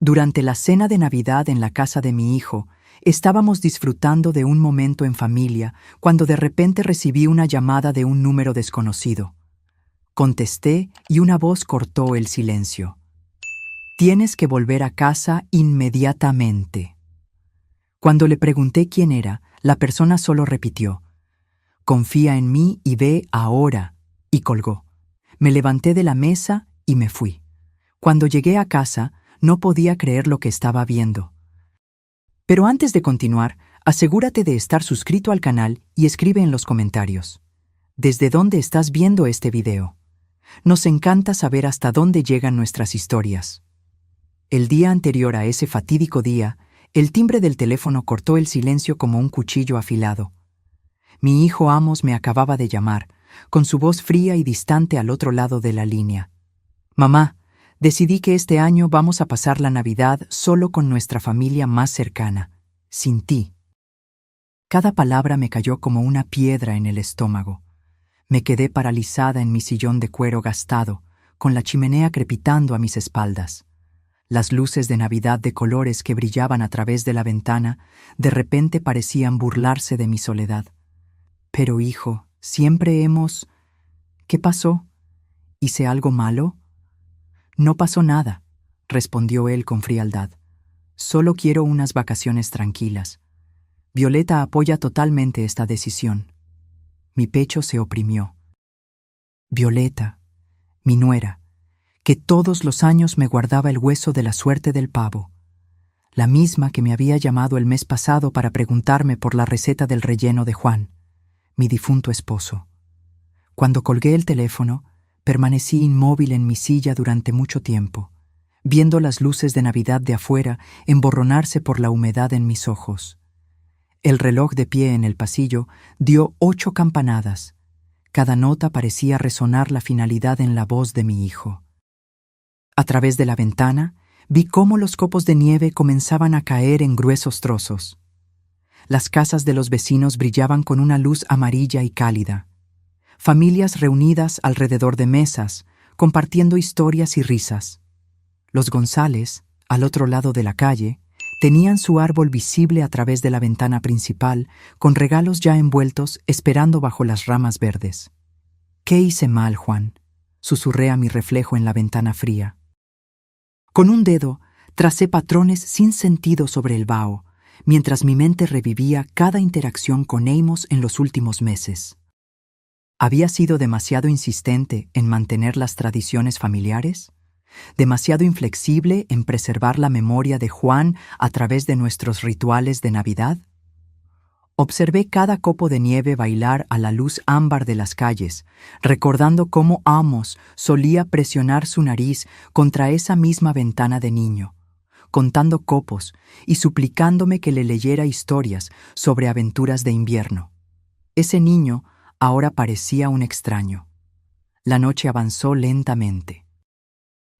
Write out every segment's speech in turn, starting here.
Durante la cena de Navidad en la casa de mi hijo, estábamos disfrutando de un momento en familia cuando de repente recibí una llamada de un número desconocido. Contesté y una voz cortó el silencio. Tienes que volver a casa inmediatamente. Cuando le pregunté quién era, la persona solo repitió, confía en mí y ve ahora, y colgó. Me levanté de la mesa y me fui. Cuando llegué a casa, no podía creer lo que estaba viendo. Pero antes de continuar, asegúrate de estar suscrito al canal y escribe en los comentarios. ¿Desde dónde estás viendo este video? Nos encanta saber hasta dónde llegan nuestras historias. El día anterior a ese fatídico día, el timbre del teléfono cortó el silencio como un cuchillo afilado. Mi hijo Amos me acababa de llamar, con su voz fría y distante al otro lado de la línea. Mamá, decidí que este año vamos a pasar la Navidad solo con nuestra familia más cercana, sin ti. Cada palabra me cayó como una piedra en el estómago. Me quedé paralizada en mi sillón de cuero gastado, con la chimenea crepitando a mis espaldas. Las luces de Navidad de colores que brillaban a través de la ventana de repente parecían burlarse de mi soledad. Pero, hijo, siempre hemos... ¿Qué pasó? ¿Hice algo malo? No pasó nada, respondió él con frialdad. Solo quiero unas vacaciones tranquilas. Violeta apoya totalmente esta decisión. Mi pecho se oprimió. Violeta, mi nuera, que todos los años me guardaba el hueso de la suerte del pavo, la misma que me había llamado el mes pasado para preguntarme por la receta del relleno de Juan, mi difunto esposo. Cuando colgué el teléfono, permanecí inmóvil en mi silla durante mucho tiempo, viendo las luces de Navidad de afuera emborronarse por la humedad en mis ojos. El reloj de pie en el pasillo dio 8 campanadas. Cada nota parecía resonar la finalidad en la voz de mi hijo. A través de la ventana, vi cómo los copos de nieve comenzaban a caer en gruesos trozos. Las casas de los vecinos brillaban con una luz amarilla y cálida. Familias reunidas alrededor de mesas, compartiendo historias y risas. Los González, al otro lado de la calle, tenían su árbol visible a través de la ventana principal, con regalos ya envueltos esperando bajo las ramas verdes. ¿Qué hice mal, Juan?, susurré a mi reflejo en la ventana fría. Con un dedo, tracé patrones sin sentido sobre el vaho, mientras mi mente revivía cada interacción con Amos en los últimos meses. ¿Había sido demasiado insistente en mantener las tradiciones familiares? ¿Demasiado inflexible en preservar la memoria de Juan a través de nuestros rituales de Navidad? Observé cada copo de nieve bailar a la luz ámbar de las calles, recordando cómo Amos solía presionar su nariz contra esa misma ventana de niño, contando copos y suplicándome que le leyera historias sobre aventuras de invierno. Ese niño ahora parecía un extraño. La noche avanzó lentamente.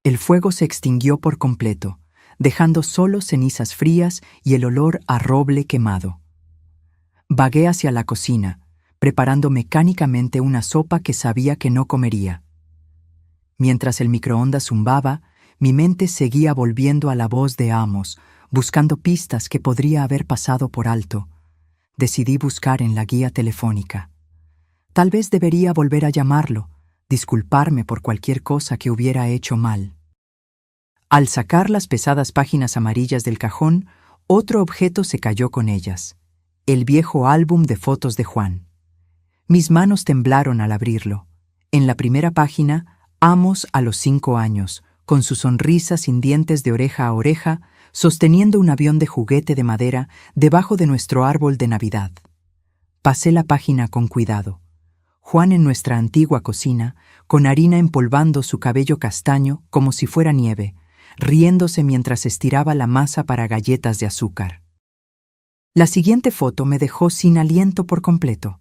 El fuego se extinguió por completo, dejando solo cenizas frías y el olor a roble quemado. Vagué hacia la cocina, preparando mecánicamente una sopa que sabía que no comería. Mientras el microondas zumbaba, mi mente seguía volviendo a la voz de Amos, buscando pistas que podría haber pasado por alto. Decidí buscar en la guía telefónica. Tal vez debería volver a llamarlo, disculparme por cualquier cosa que hubiera hecho mal. Al sacar las pesadas páginas amarillas del cajón, otro objeto se cayó con ellas. El viejo álbum de fotos de Juan. Mis manos temblaron al abrirlo. En la primera página, Amos a los 5 años, con su sonrisa sin dientes de oreja a oreja, sosteniendo un avión de juguete de madera debajo de nuestro árbol de Navidad. Pasé la página con cuidado. Juan en nuestra antigua cocina, con harina empolvando su cabello castaño como si fuera nieve, riéndose mientras estiraba la masa para galletas de azúcar. La siguiente foto me dejó sin aliento por completo.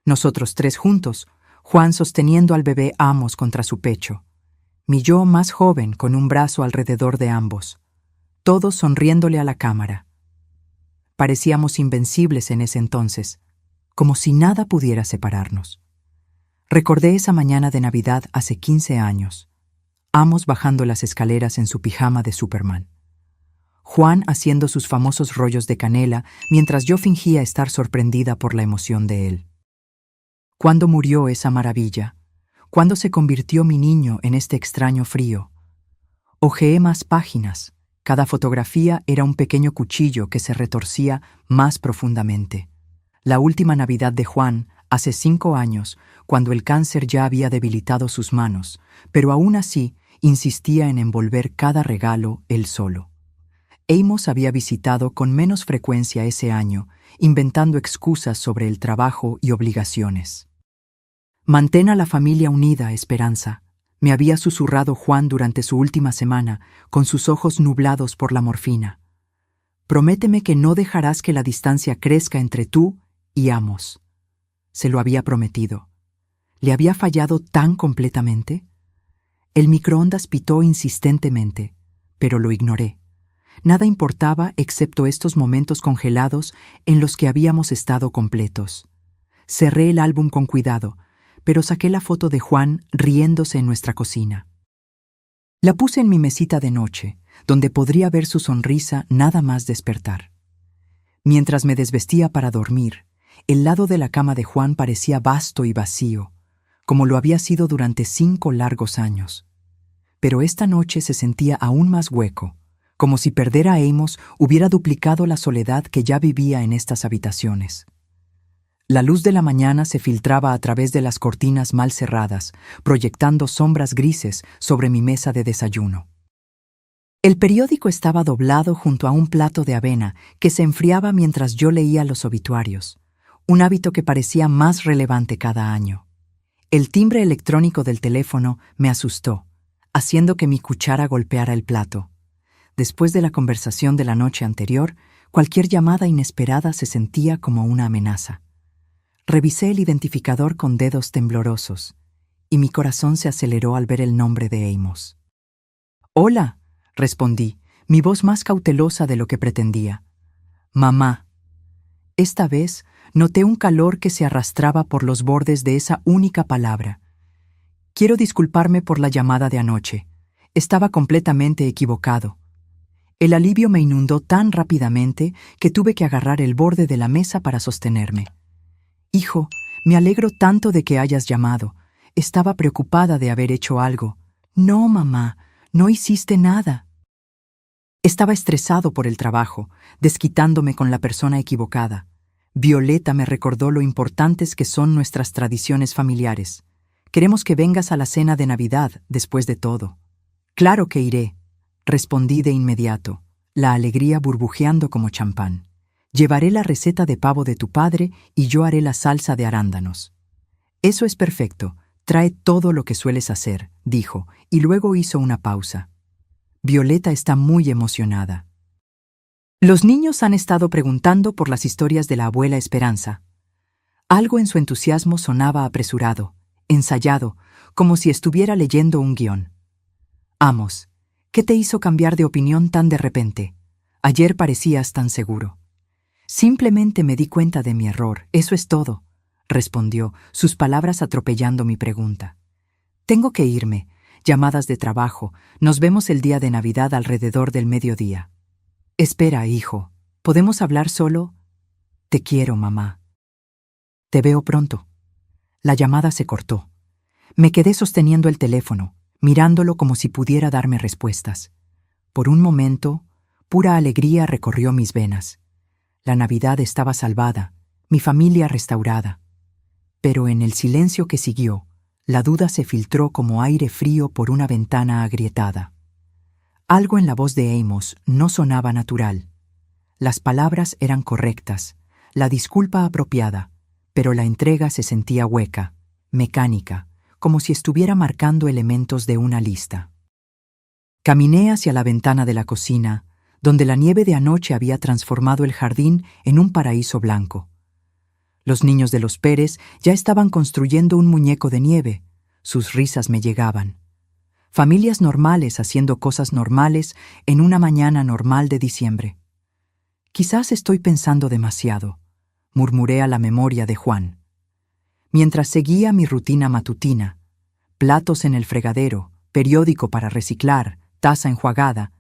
Nosotros 3 juntos, Juan sosteniendo al bebé Amos contra su pecho. Mi yo más joven con un brazo alrededor de ambos. Todos sonriéndole a la cámara. Parecíamos invencibles en ese entonces, como si nada pudiera separarnos. Recordé esa mañana de Navidad hace 15 años. Amos bajando las escaleras en su pijama de Superman. Juan haciendo sus famosos rollos de canela mientras yo fingía estar sorprendida por la emoción de él. ¿Cuándo murió esa maravilla? ¿Cuándo se convirtió mi niño en este extraño frío? Hojeé más páginas. Cada fotografía era un pequeño cuchillo que se retorcía más profundamente. La última Navidad de Juan, hace 5 años, cuando el cáncer ya había debilitado sus manos, pero aún así insistía en envolver cada regalo él solo. Amos había visitado con menos frecuencia ese año, inventando excusas sobre el trabajo y obligaciones. Mantén a la familia unida, Esperanza, me había susurrado Juan durante su última semana, con sus ojos nublados por la morfina. Prométeme que no dejarás que la distancia crezca entre tú y Amos. Se lo había prometido. ¿Le había fallado tan completamente? El microondas pitó insistentemente, pero lo ignoré. Nada importaba excepto estos momentos congelados en los que habíamos estado completos. Cerré el álbum con cuidado, pero saqué la foto de Juan riéndose en nuestra cocina. La puse en mi mesita de noche, donde podría ver su sonrisa nada más despertar. Mientras me desvestía para dormir, el lado de la cama de Juan parecía vasto y vacío, como lo había sido durante 5 largos años. Pero esta noche se sentía aún más hueco, como si perder a Amos hubiera duplicado la soledad que ya vivía en estas habitaciones. La luz de la mañana se filtraba a través de las cortinas mal cerradas, proyectando sombras grises sobre mi mesa de desayuno. El periódico estaba doblado junto a un plato de avena que se enfriaba mientras yo leía los obituarios, un hábito que parecía más relevante cada año. El timbre electrónico del teléfono me asustó, haciendo que mi cuchara golpeara el plato. Después de la conversación de la noche anterior, cualquier llamada inesperada se sentía como una amenaza. Revisé el identificador con dedos temblorosos, y mi corazón se aceleró al ver el nombre de Amos. «Hola», respondí, mi voz más cautelosa de lo que pretendía. «Mamá». Esta vez noté un calor que se arrastraba por los bordes de esa única palabra. «Quiero disculparme por la llamada de anoche. Estaba completamente equivocado». El alivio me inundó tan rápidamente que tuve que agarrar el borde de la mesa para sostenerme. «Hijo, me alegro tanto de que hayas llamado. Estaba preocupada de haber hecho algo». «No, mamá, no hiciste nada». Estaba estresado por el trabajo, desquitándome con la persona equivocada. Violeta me recordó lo importantes que son nuestras tradiciones familiares. «Queremos que vengas a la cena de Navidad, después de todo». «Claro que iré», respondí de inmediato, la alegría burbujeando como champán. «Llevaré la receta de pavo de tu padre y yo haré la salsa de arándanos». «Eso es perfecto. Trae todo lo que sueles hacer», dijo, y luego hizo una pausa. «Violeta está muy emocionada». Los niños han estado preguntando por las historias de la abuela Esperanza. Algo en su entusiasmo sonaba apresurado, ensayado, como si estuviera leyendo un guión. «Amos, ¿qué te hizo cambiar de opinión tan de repente? Ayer parecías tan seguro». «Simplemente me di cuenta de mi error, eso es todo», respondió, sus palabras atropellando mi pregunta. «Tengo que irme. Llamadas de trabajo. Nos vemos el día de Navidad alrededor del mediodía». «Espera, hijo. ¿Podemos hablar solo?» «Te quiero, mamá». «Te veo pronto». La llamada se cortó. Me quedé sosteniendo el teléfono, mirándolo como si pudiera darme respuestas. Por un momento, pura alegría recorrió mis venas. La Navidad estaba salvada, mi familia restaurada. Pero en el silencio que siguió, la duda se filtró como aire frío por una ventana agrietada. Algo en la voz de Amos no sonaba natural. Las palabras eran correctas, la disculpa apropiada, pero la entrega se sentía hueca, mecánica, como si estuviera marcando elementos de una lista. Caminé hacia la ventana de la cocina, donde la nieve de anoche había transformado el jardín en un paraíso blanco. Los niños de los Pérez ya estaban construyendo un muñeco de nieve. Sus risas me llegaban. Familias normales haciendo cosas normales en una mañana normal de diciembre. «Quizás estoy pensando demasiado», murmuré a la memoria de Juan. Mientras seguía mi rutina matutina, platos en el fregadero, periódico para reciclar, taza enjuagada,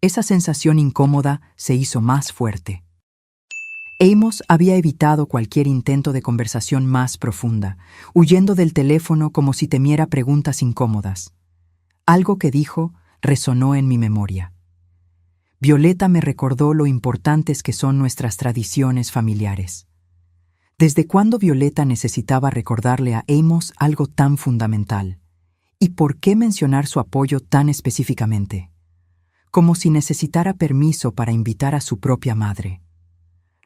Esa sensación incómoda se hizo más fuerte. Amos había evitado cualquier intento de conversación más profunda, huyendo del teléfono como si temiera preguntas incómodas. Algo que dijo resonó en mi memoria. Violeta me recordó lo importantes que son nuestras tradiciones familiares. ¿Desde cuándo Violeta necesitaba recordarle a Amos algo tan fundamental? ¿Y por qué mencionar su apoyo tan específicamente? Como si necesitara permiso para invitar a su propia madre.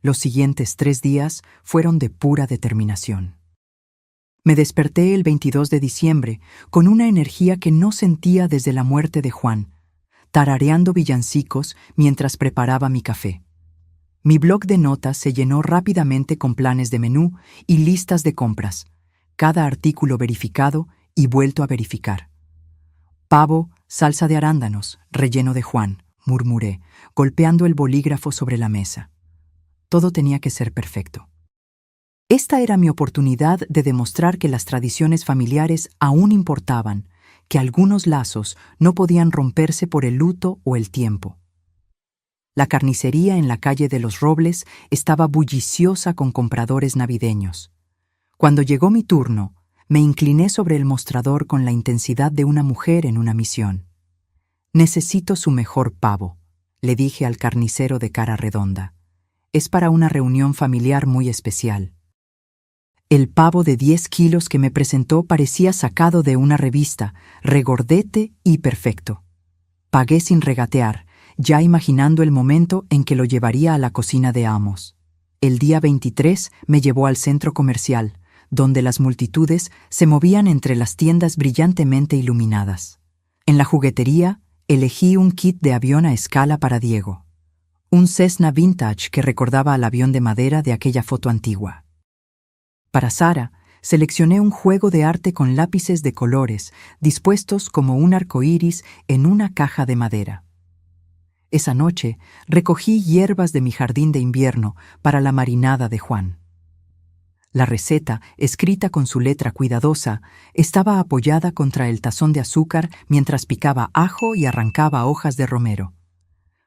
Los siguientes 3 días fueron de pura determinación. Me desperté el 22 de diciembre con una energía que no sentía desde la muerte de Juan, tarareando villancicos mientras preparaba mi café. Mi bloc de notas se llenó rápidamente con planes de menú y listas de compras, cada artículo verificado y vuelto a verificar. Pavo, salsa de arándanos, relleno de Juan, murmuré, golpeando el bolígrafo sobre la mesa. Todo tenía que ser perfecto. Esta era mi oportunidad de demostrar que las tradiciones familiares aún importaban, que algunos lazos no podían romperse por el luto o el tiempo. La carnicería en la calle de los Robles estaba bulliciosa con compradores navideños. Cuando llegó mi turno, me incliné sobre el mostrador con la intensidad de una mujer en una misión. «Necesito su mejor pavo», le dije al carnicero de cara redonda. «Es para una reunión familiar muy especial». El pavo de 10 kilos que me presentó parecía sacado de una revista, regordete y perfecto. Pagué sin regatear, ya imaginando el momento en que lo llevaría a la cocina de Amos. El día 23 me llevó al centro comercial, donde las multitudes se movían entre las tiendas brillantemente iluminadas. En la juguetería, elegí un kit de avión a escala para Diego. Un Cessna vintage que recordaba al avión de madera de aquella foto antigua. Para Sara, seleccioné un juego de arte con lápices de colores, dispuestos como un arcoíris en una caja de madera. Esa noche, recogí hierbas de mi jardín de invierno para la marinada de Juan. La receta, escrita con su letra cuidadosa, estaba apoyada contra el tazón de azúcar mientras picaba ajo y arrancaba hojas de romero.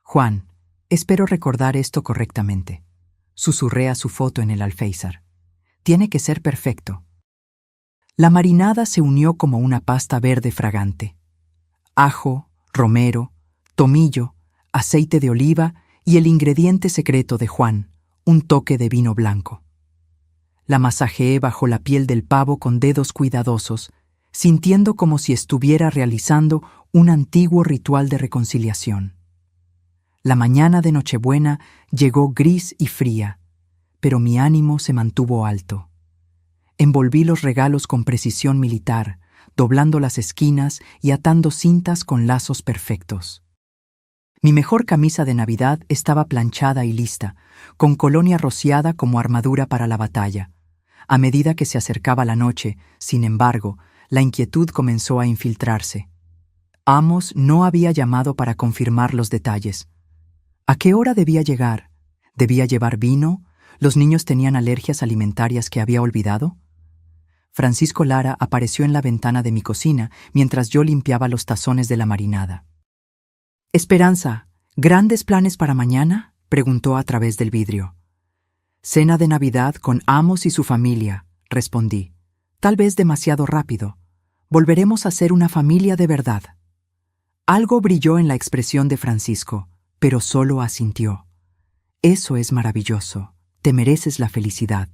«Juan, espero recordar esto correctamente», susurré a su foto en el alféizar. «Tiene que ser perfecto». La marinada se unió como una pasta verde fragante. Ajo, romero, tomillo, aceite de oliva y el ingrediente secreto de Juan, un toque de vino blanco. La masajeé bajo la piel del pavo con dedos cuidadosos, sintiendo como si estuviera realizando un antiguo ritual de reconciliación. La mañana de Nochebuena llegó gris y fría, pero mi ánimo se mantuvo alto. Envolví los regalos con precisión militar, doblando las esquinas y atando cintas con lazos perfectos. Mi mejor camisa de Navidad estaba planchada y lista, con colonia rociada como armadura para la batalla. A medida que se acercaba la noche, sin embargo, la inquietud comenzó a infiltrarse. Amos no había llamado para confirmar los detalles. ¿A qué hora debía llegar? ¿Debía llevar vino? ¿Los niños tenían alergias alimentarias que había olvidado? Francisco Lara apareció en la ventana de mi cocina mientras yo limpiaba los tazones de la marinada. «Esperanza, ¿grandes planes para mañana?», preguntó a través del vidrio. «Cena de Navidad con Amos y su familia», respondí. «Tal vez demasiado rápido. Volveremos a ser una familia de verdad». Algo brilló en la expresión de Francisco, pero solo asintió. «Eso es maravilloso. Te mereces la felicidad».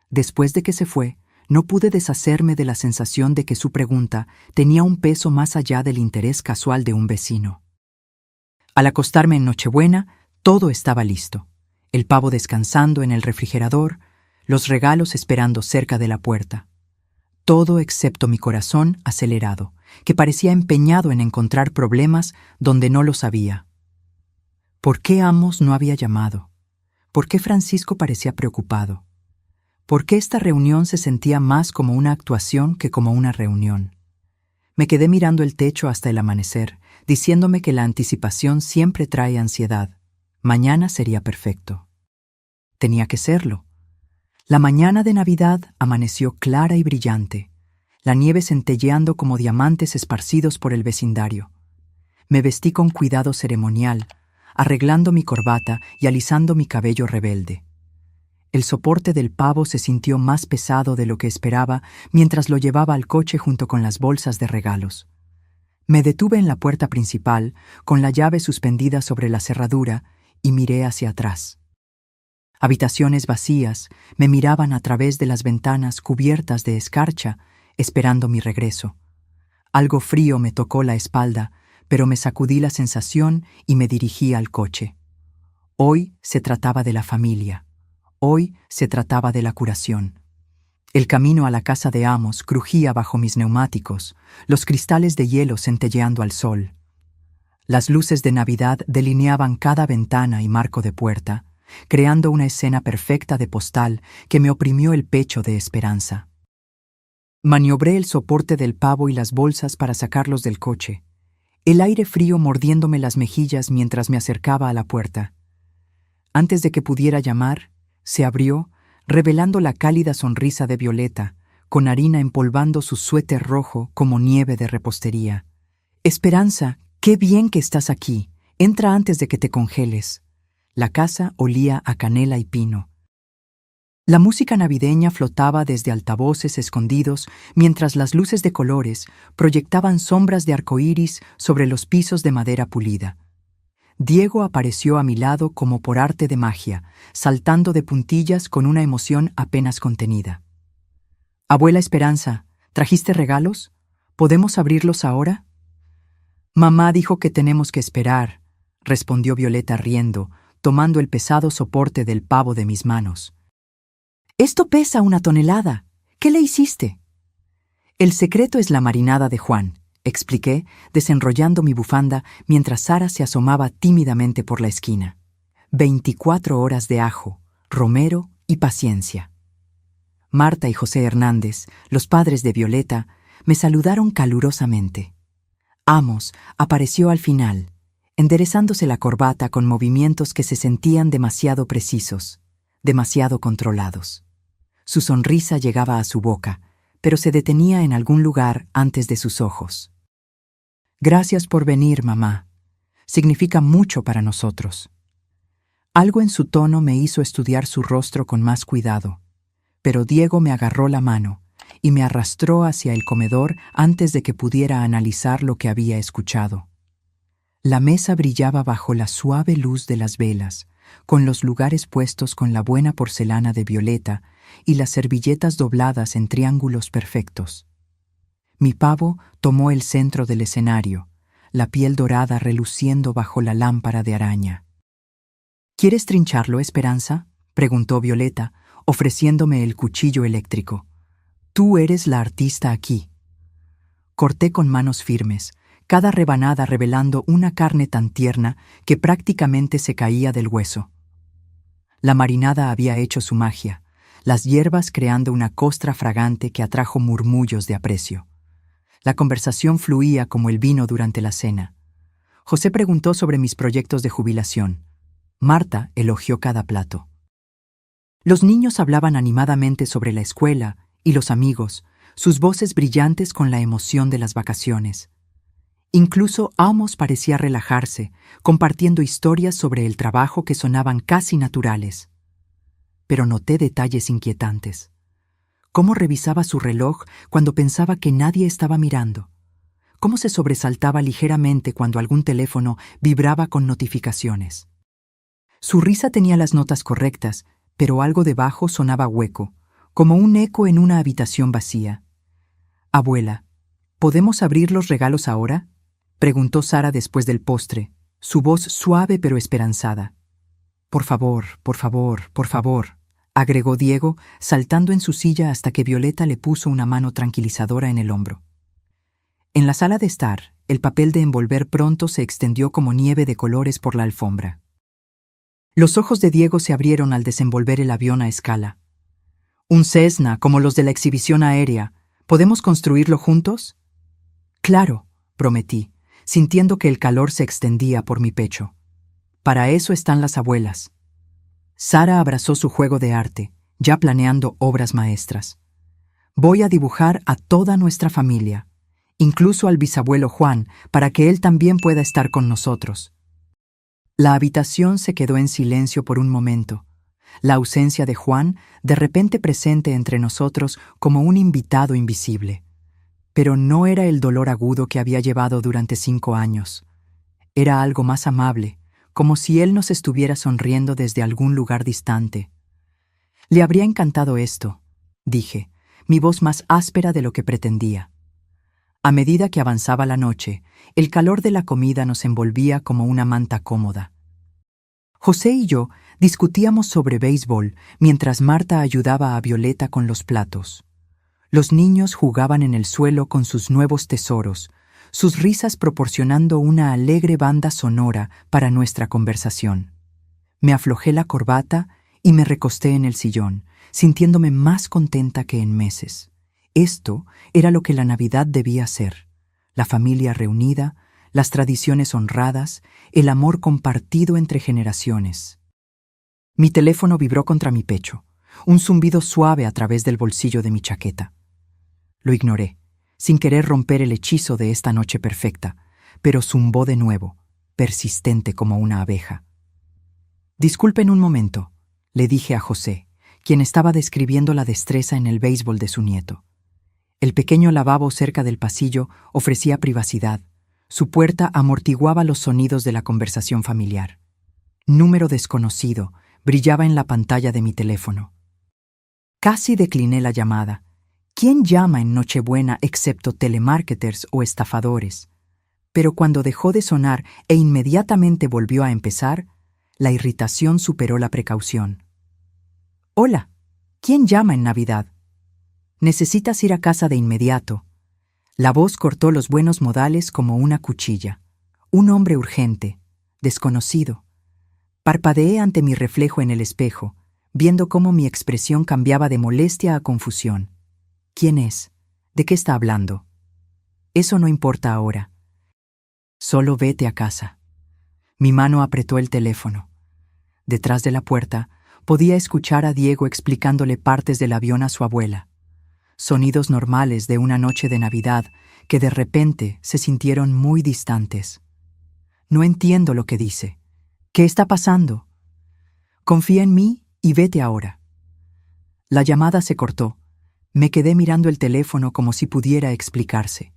Después de que se fue, no pude deshacerme de la sensación de que su pregunta tenía un peso más allá del interés casual de un vecino. Al acostarme en Nochebuena, todo estaba listo. El pavo descansando en el refrigerador, los regalos esperando cerca de la puerta. Todo excepto mi corazón acelerado, que parecía empeñado en encontrar problemas donde no los había. ¿Por qué Amos no había llamado? ¿Por qué Francisco parecía preocupado? ¿Por qué esta reunión se sentía más como una actuación que como una reunión? Me quedé mirando el techo hasta el amanecer, diciéndome que la anticipación siempre trae ansiedad. Mañana sería perfecto. Tenía que serlo. La mañana de Navidad amaneció clara y brillante, la nieve centelleando como diamantes esparcidos por el vecindario. Me vestí con cuidado ceremonial, arreglando mi corbata y alisando mi cabello rebelde. El soporte del pavo se sintió más pesado de lo que esperaba mientras lo llevaba al coche junto con las bolsas de regalos. Me detuve en la puerta principal, con la llave suspendida sobre la cerradura, y miré hacia atrás. Habitaciones vacías me miraban a través de las ventanas cubiertas de escarcha, esperando mi regreso. Algo frío me tocó la espalda, pero me sacudí la sensación y me dirigí al coche. Hoy se trataba de la familia. Hoy se trataba de la curación. El camino a la casa de Amos crujía bajo mis neumáticos, los cristales de hielo centelleando al sol. Las luces de Navidad delineaban cada ventana y marco de puerta, creando una escena perfecta de postal que me oprimió el pecho de esperanza. Maniobré el soporte del pavo y las bolsas para sacarlos del coche, el aire frío mordiéndome las mejillas mientras me acercaba a la puerta. Antes de que pudiera llamar, se abrió, revelando la cálida sonrisa de Violeta, con harina empolvando su suéter rojo como nieve de repostería. «Esperanza, qué bien que estás aquí. Entra antes de que te congeles». La casa olía a canela y pino. La música navideña flotaba desde altavoces escondidos mientras las luces de colores proyectaban sombras de arcoíris sobre los pisos de madera pulida. Diego apareció a mi lado como por arte de magia, saltando de puntillas con una emoción apenas contenida. «Abuela Esperanza, ¿trajiste regalos? ¿Podemos abrirlos ahora?» «Mamá dijo que tenemos que esperar», respondió Violeta riendo, tomando el pesado soporte del pavo de mis manos. «Esto pesa 1 tonelada. ¿Qué le hiciste?» «El secreto es la marinada de Juan», expliqué, desenrollando mi bufanda mientras Sara se asomaba tímidamente por la esquina. 24 horas de ajo, romero y paciencia. Marta y José Hernández, los padres de Violeta, me saludaron calurosamente. Amos apareció al final, enderezándose la corbata con movimientos que se sentían demasiado precisos, demasiado controlados. Su sonrisa llegaba a su boca, pero se detenía en algún lugar antes de sus ojos. «Gracias por venir, mamá. Significa mucho para nosotros». Algo en su tono me hizo estudiar su rostro con más cuidado, pero Diego me agarró la mano y me arrastró hacia el comedor antes de que pudiera analizar lo que había escuchado. La mesa brillaba bajo la suave luz de las velas, con los lugares puestos con la buena porcelana de Violeta y las servilletas dobladas en triángulos perfectos. Mi pavo tomó el centro del escenario, la piel dorada reluciendo bajo la lámpara de araña. «¿Quieres trincharlo, Esperanza?», preguntó Violeta, ofreciéndome el cuchillo eléctrico. «Tú eres la artista aquí». Corté con manos firmes, cada rebanada revelando una carne tan tierna que prácticamente se caía del hueso. La marinada había hecho su magia, las hierbas creando una costra fragante que atrajo murmullos de aprecio. La conversación fluía como el vino durante la cena. José preguntó sobre mis proyectos de jubilación. Marta elogió cada plato. Los niños hablaban animadamente sobre la escuela y los amigos, sus voces brillantes con la emoción de las vacaciones. Incluso Amos parecía relajarse, compartiendo historias sobre el trabajo que sonaban casi naturales. Pero noté detalles inquietantes. Cómo revisaba su reloj cuando pensaba que nadie estaba mirando. Cómo se sobresaltaba ligeramente cuando algún teléfono vibraba con notificaciones. Su risa tenía las notas correctas, pero algo debajo sonaba hueco, como un eco en una habitación vacía. «Abuela, ¿podemos abrir los regalos ahora?», preguntó Sara después del postre, su voz suave pero esperanzada. «Por favor, por favor, por favor», agregó Diego, saltando en su silla hasta que Violeta le puso una mano tranquilizadora en el hombro. En la sala de estar, el papel de envolver pronto se extendió como nieve de colores por la alfombra. Los ojos de Diego se abrieron al desenvolver el avión a escala. «¿Un Cessna, como los de la exhibición aérea? ¿Podemos construirlo juntos?» «Claro», prometí, sintiendo que el calor se extendía por mi pecho. «Para eso están las abuelas». Sara abrazó su juego de arte, ya planeando obras maestras. «Voy a dibujar a toda nuestra familia, incluso al bisabuelo Juan, para que él también pueda estar con nosotros. La habitación se quedó en silencio por un momento. La ausencia de Juan, de repente presente entre nosotros como un invitado invisible. Pero no era el dolor agudo que había llevado durante 5 años. Era algo más amable, como si él nos estuviera sonriendo desde algún lugar distante. Le habría encantado esto, dije, mi voz más áspera de lo que pretendía. A medida que avanzaba la noche, el calor de la comida nos envolvía como una manta cómoda. José y yo discutíamos sobre béisbol mientras Marta ayudaba a Violeta con los platos. Los niños jugaban en el suelo con sus nuevos tesoros, sus risas proporcionando una alegre banda sonora para nuestra conversación. Me aflojé la corbata y me recosté en el sillón, sintiéndome más contenta que en meses. Esto era lo que la Navidad debía ser: la familia reunida, las tradiciones honradas, el amor compartido entre generaciones. Mi teléfono vibró contra mi pecho, un zumbido suave a través del bolsillo de mi chaqueta. Lo ignoré, sin querer romper el hechizo de esta noche perfecta, pero zumbó de nuevo, persistente como una abeja. «Disculpen un momento», le dije a José, quien estaba describiendo la destreza en el béisbol de su nieto. El pequeño lavabo cerca del pasillo ofrecía privacidad. Su puerta amortiguaba los sonidos de la conversación familiar. Número desconocido brillaba en la pantalla de mi teléfono. Casi decliné la llamada. ¿Quién llama en Nochebuena excepto telemarketers o estafadores? Pero cuando dejó de sonar e inmediatamente volvió a empezar, la irritación superó la precaución. «Hola, ¿quién llama en Navidad? Necesitas ir a casa de inmediato». La voz cortó los buenos modales como una cuchilla. Un hombre urgente, desconocido. Parpadeé ante mi reflejo en el espejo, viendo cómo mi expresión cambiaba de molestia a confusión. ¿Quién es? ¿De qué está hablando? Eso no importa ahora. Solo vete a casa. Mi mano apretó el teléfono. Detrás de la puerta, podía escuchar a Diego explicándole partes del avión a su abuela. Sonidos normales de una noche de Navidad que de repente se sintieron muy distantes. No entiendo lo que dice. ¿Qué está pasando? Confía en mí y vete ahora. La llamada se cortó. Me quedé mirando el teléfono como si pudiera explicarse.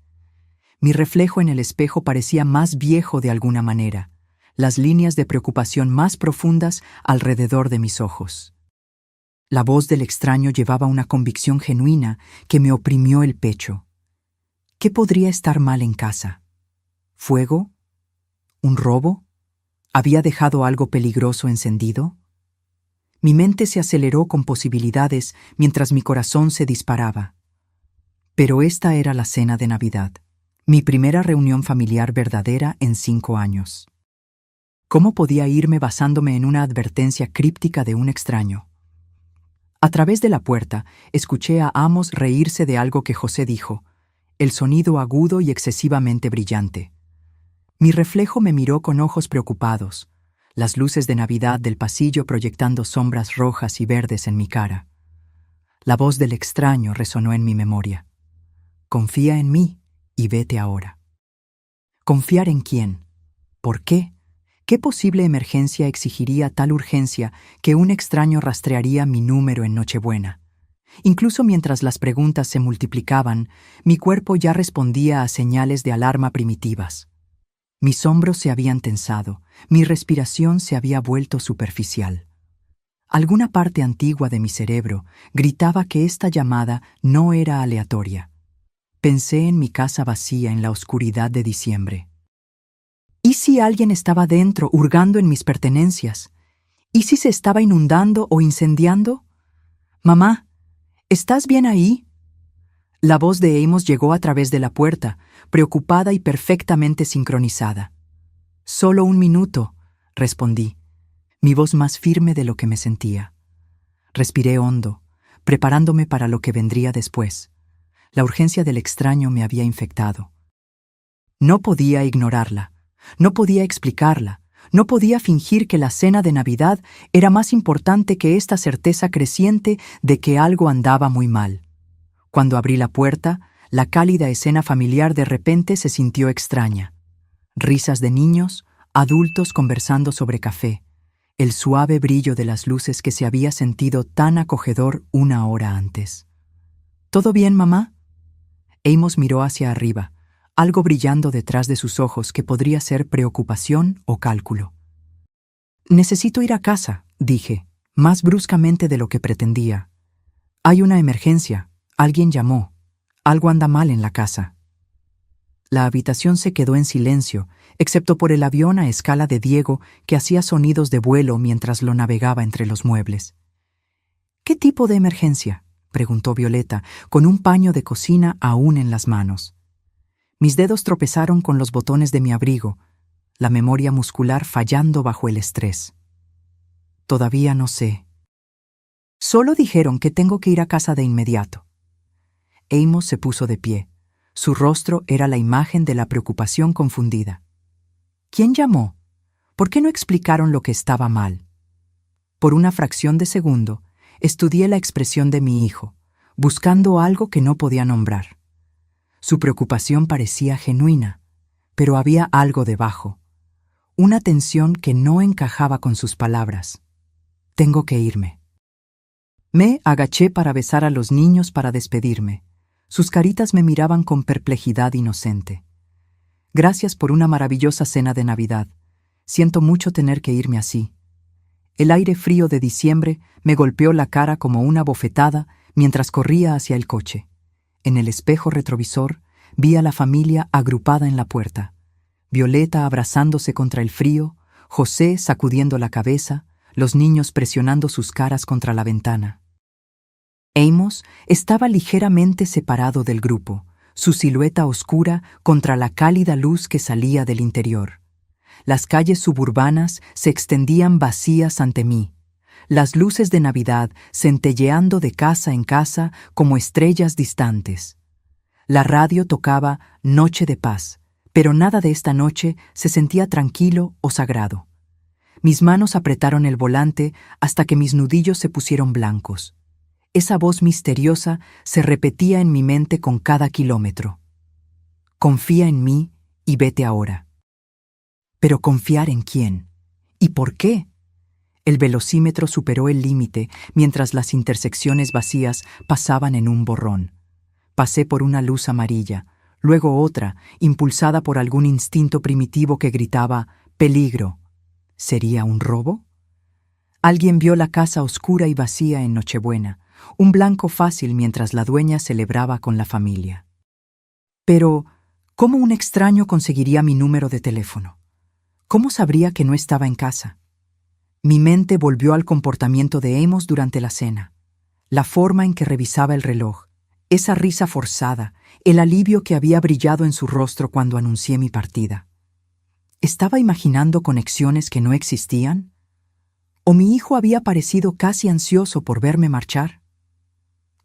Mi reflejo en el espejo parecía más viejo de alguna manera, las líneas de preocupación más profundas alrededor de mis ojos. La voz del extraño llevaba una convicción genuina que me oprimió el pecho. ¿Qué podría estar mal en casa? ¿Fuego? ¿Un robo? ¿Había dejado algo peligroso encendido? Mi mente se aceleró con posibilidades mientras mi corazón se disparaba. Pero esta era la cena de Navidad, mi primera reunión familiar verdadera en 5 años. ¿Cómo podía irme basándome en una advertencia críptica de un extraño? A través de la puerta, escuché a Amos reírse de algo que José dijo, el sonido agudo y excesivamente brillante. Mi reflejo me miró con ojos preocupados, las luces de Navidad del pasillo proyectando sombras rojas y verdes en mi cara. La voz del extraño resonó en mi memoria. Confía en mí y vete ahora. ¿Confiar en quién? ¿Por qué? ¿Qué posible emergencia exigiría tal urgencia que un extraño rastrearía mi número en Nochebuena? Incluso mientras las preguntas se multiplicaban, mi cuerpo ya respondía a señales de alarma primitivas. Mis hombros se habían tensado, mi respiración se había vuelto superficial. Alguna parte antigua de mi cerebro gritaba que esta llamada no era aleatoria. Pensé en mi casa vacía en la oscuridad de diciembre. ¿Y si alguien estaba dentro hurgando en mis pertenencias? ¿Y si se estaba inundando o incendiando? «Mamá, ¿estás bien ahí?» La voz de Amos llegó a través de la puerta, preocupada y perfectamente sincronizada. «Solo 1 minuto», respondí, mi voz más firme de lo que me sentía. Respiré hondo, preparándome para lo que vendría después. La urgencia del extraño me había infectado. No podía ignorarla, no podía explicarla, no podía fingir que la cena de Navidad era más importante que esta certeza creciente de que algo andaba muy mal. Cuando abrí la puerta, La cálida escena familiar de repente se sintió extraña. Risas de niños, adultos conversando sobre café, el suave brillo de las luces que se había sentido tan acogedor una hora antes. ¿Todo bien, mamá? Amos miró hacia arriba, algo brillando detrás de sus ojos que podría ser preocupación o cálculo. Necesito ir a casa, dije, más bruscamente de lo que pretendía. Hay una emergencia, alguien llamó, algo anda mal en la casa. La habitación se quedó en silencio, excepto por el avión a escala de Diego que hacía sonidos de vuelo mientras lo navegaba entre los muebles. ¿Qué tipo de emergencia?, preguntó Violeta, con un paño de cocina aún en las manos. Mis dedos tropezaron con los botones de mi abrigo, la memoria muscular fallando bajo el estrés. Todavía no sé. Solo dijeron que tengo que ir a casa de inmediato. Amos se puso de pie. Su rostro era la imagen de la preocupación confundida. ¿Quién llamó? ¿Por qué no explicaron lo que estaba mal? Por una fracción de segundo, estudié la expresión de mi hijo, buscando algo que no podía nombrar. Su preocupación parecía genuina, pero había algo debajo, una tensión que no encajaba con sus palabras. Tengo que irme. Me agaché para besar a los niños para despedirme. Sus caritas me miraban con perplejidad inocente. Gracias por una maravillosa cena de Navidad. Siento mucho tener que irme así. El aire frío de diciembre me golpeó la cara como una bofetada mientras corría hacia el coche. En el espejo retrovisor vi a la familia agrupada en la puerta. Violeta abrazándose contra el frío, José sacudiendo la cabeza, los niños presionando sus caras contra la ventana. Amos estaba ligeramente separado del grupo, su silueta oscura contra la cálida luz que salía del interior. Las calles suburbanas se extendían vacías ante mí, las luces de Navidad centelleando de casa en casa como estrellas distantes. La radio tocaba Noche de Paz, pero nada de esta noche se sentía tranquilo o sagrado. Mis manos apretaron el volante hasta que mis nudillos se pusieron blancos. Esa voz misteriosa se repetía en mi mente con cada kilómetro. Confía en mí y vete ahora. ¿Pero confiar en quién? ¿Y por qué? El velocímetro superó el límite mientras las intersecciones vacías pasaban en un borrón. Pasé por una luz amarilla, luego otra, impulsada por algún instinto primitivo que gritaba «peligro». ¿Sería un robo? Alguien vio la casa oscura y vacía en Nochebuena, un blanco fácil mientras la dueña celebraba con la familia. Pero, ¿cómo un extraño conseguiría mi número de teléfono? ¿Cómo sabría que no estaba en casa? Mi mente volvió al comportamiento de Amos durante la cena. La forma en que revisaba el reloj, esa risa forzada, el alivio que había brillado en su rostro cuando anuncié mi partida. ¿Estaba imaginando conexiones que no existían? ¿O mi hijo había parecido casi ansioso por verme marchar?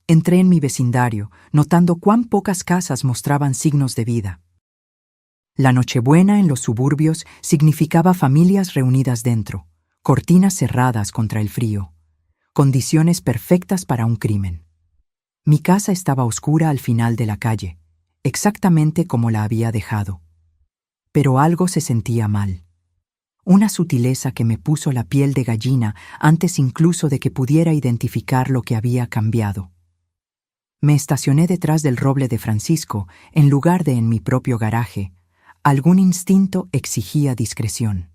Entré en mi vecindario, notando cuán pocas casas mostraban signos de vida. La Nochebuena en los suburbios significaba familias reunidas dentro, cortinas cerradas contra el frío, condiciones perfectas para un crimen. Mi casa estaba oscura al final de la calle, exactamente como la había dejado. Pero algo se sentía mal. Una sutileza que me puso la piel de gallina antes incluso de que pudiera identificar lo que había cambiado. Me estacioné detrás del roble de Francisco en lugar de en mi propio garaje. Algún instinto exigía discreción.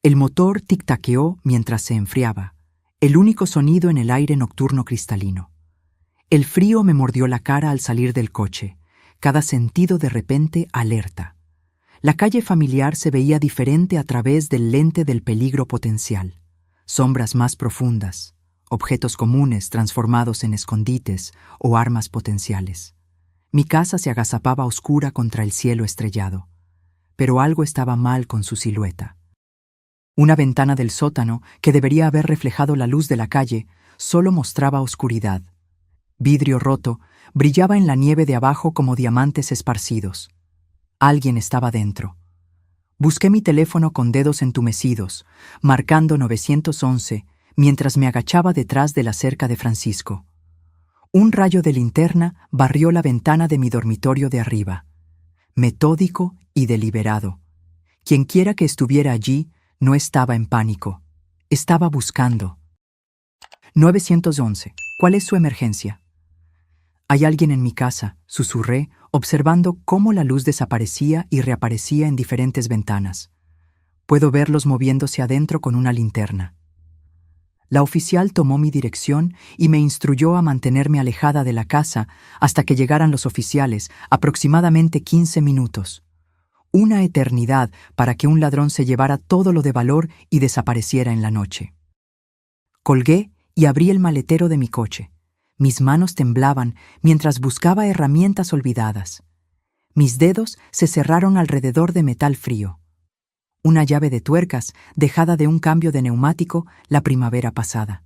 El motor tic-taqueó mientras se enfriaba, el único sonido en el aire nocturno cristalino. El frío me mordió la cara al salir del coche, cada sentido de repente alerta. La calle familiar se veía diferente a través del lente del peligro potencial. Sombras más profundas, objetos comunes transformados en escondites o armas potenciales. Mi casa se agazapaba oscura contra el cielo estrellado, pero algo estaba mal con su silueta. Una ventana del sótano, que debería haber reflejado la luz de la calle, solo mostraba oscuridad. Vidrio roto brillaba en la nieve de abajo como diamantes esparcidos. Alguien estaba dentro. Busqué mi teléfono con dedos entumecidos, marcando 911, mientras me agachaba detrás de la cerca de Francisco. Un rayo de linterna barrió la ventana de mi dormitorio de arriba. Metódico y deliberado. Quienquiera que estuviera allí no estaba en pánico. Estaba buscando. 911. ¿Cuál es su emergencia? Hay alguien en mi casa, susurré, observando cómo la luz desaparecía y reaparecía en diferentes ventanas. Puedo verlos moviéndose adentro con una linterna. La oficial tomó mi dirección y me instruyó a mantenerme alejada de la casa hasta que llegaran los oficiales, aproximadamente 15 minutos. Una eternidad para que un ladrón se llevara todo lo de valor y desapareciera en la noche. Colgué y abrí el maletero de mi coche. Mis manos temblaban mientras buscaba herramientas olvidadas. Mis dedos se cerraron alrededor de metal frío. Una llave de tuercas dejada de un cambio de neumático la primavera pasada.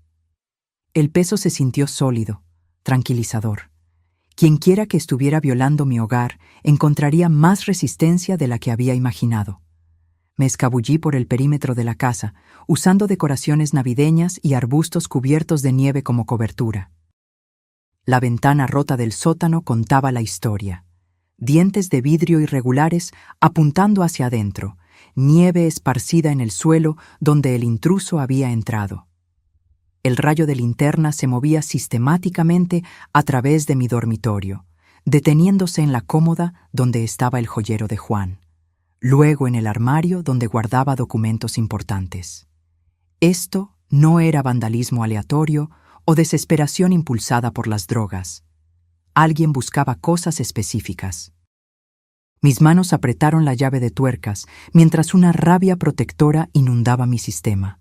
El peso se sintió sólido, tranquilizador. Quienquiera que estuviera violando mi hogar encontraría más resistencia de la que había imaginado. Me escabullí por el perímetro de la casa, usando decoraciones navideñas y arbustos cubiertos de nieve como cobertura. La ventana rota del sótano contaba la historia. Dientes de vidrio irregulares apuntando hacia adentro, nieve esparcida en el suelo donde el intruso había entrado. El rayo de linterna se movía sistemáticamente a través de mi dormitorio, deteniéndose en la cómoda donde estaba el joyero de Juan, luego en el armario donde guardaba documentos importantes. Esto no era vandalismo aleatorio o desesperación impulsada por las drogas. Alguien buscaba cosas específicas. Mis manos apretaron la llave de tuercas mientras una rabia protectora inundaba mi sistema.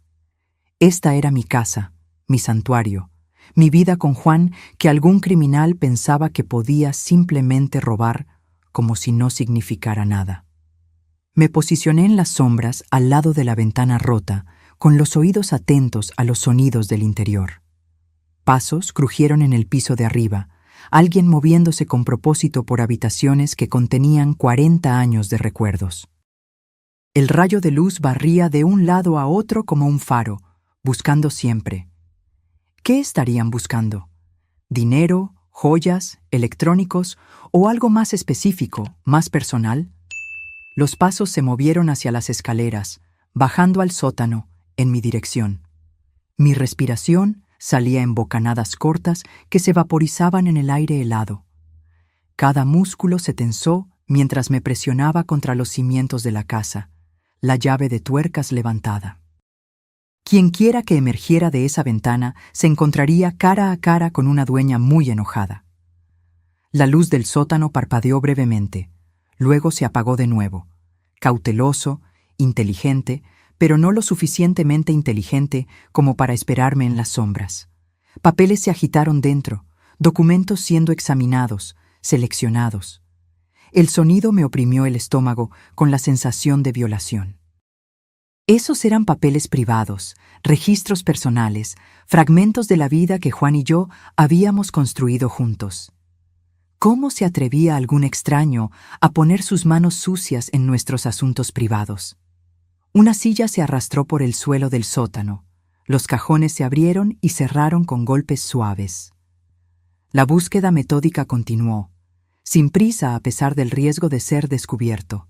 Esta era mi casa, mi santuario, mi vida con Juan que algún criminal pensaba que podía simplemente robar como si no significara nada. Me posicioné en las sombras al lado de la ventana rota, con los oídos atentos a los sonidos del interior. Pasos crujieron en el piso de arriba, alguien moviéndose con propósito por habitaciones que contenían 40 años de recuerdos. El rayo de luz barría de un lado a otro como un faro, buscando siempre. ¿Qué estarían buscando? ¿Dinero, joyas, electrónicos o algo más específico, más personal? Los pasos se movieron hacia las escaleras, bajando al sótano, en mi dirección. Mi respiración salía en bocanadas cortas que se vaporizaban en el aire helado. Cada músculo se tensó mientras me presionaba contra los cimientos de la casa, la llave de tuercas levantada. Quienquiera que emergiera de esa ventana se encontraría cara a cara con una dueña muy enojada. La luz del sótano parpadeó brevemente, luego se apagó de nuevo, cauteloso, inteligente, pero no lo suficientemente inteligente como para esperarme en las sombras. Papeles se agitaron dentro, documentos siendo examinados, seleccionados. El sonido me oprimió el estómago con la sensación de violación. Esos eran papeles privados, registros personales, fragmentos de la vida que Juan y yo habíamos construido juntos. ¿Cómo se atrevía algún extraño a poner sus manos sucias en nuestros asuntos privados? Una silla se arrastró por el suelo del sótano. Los cajones se abrieron y cerraron con golpes suaves. La búsqueda metódica continuó, sin prisa a pesar del riesgo de ser descubierto.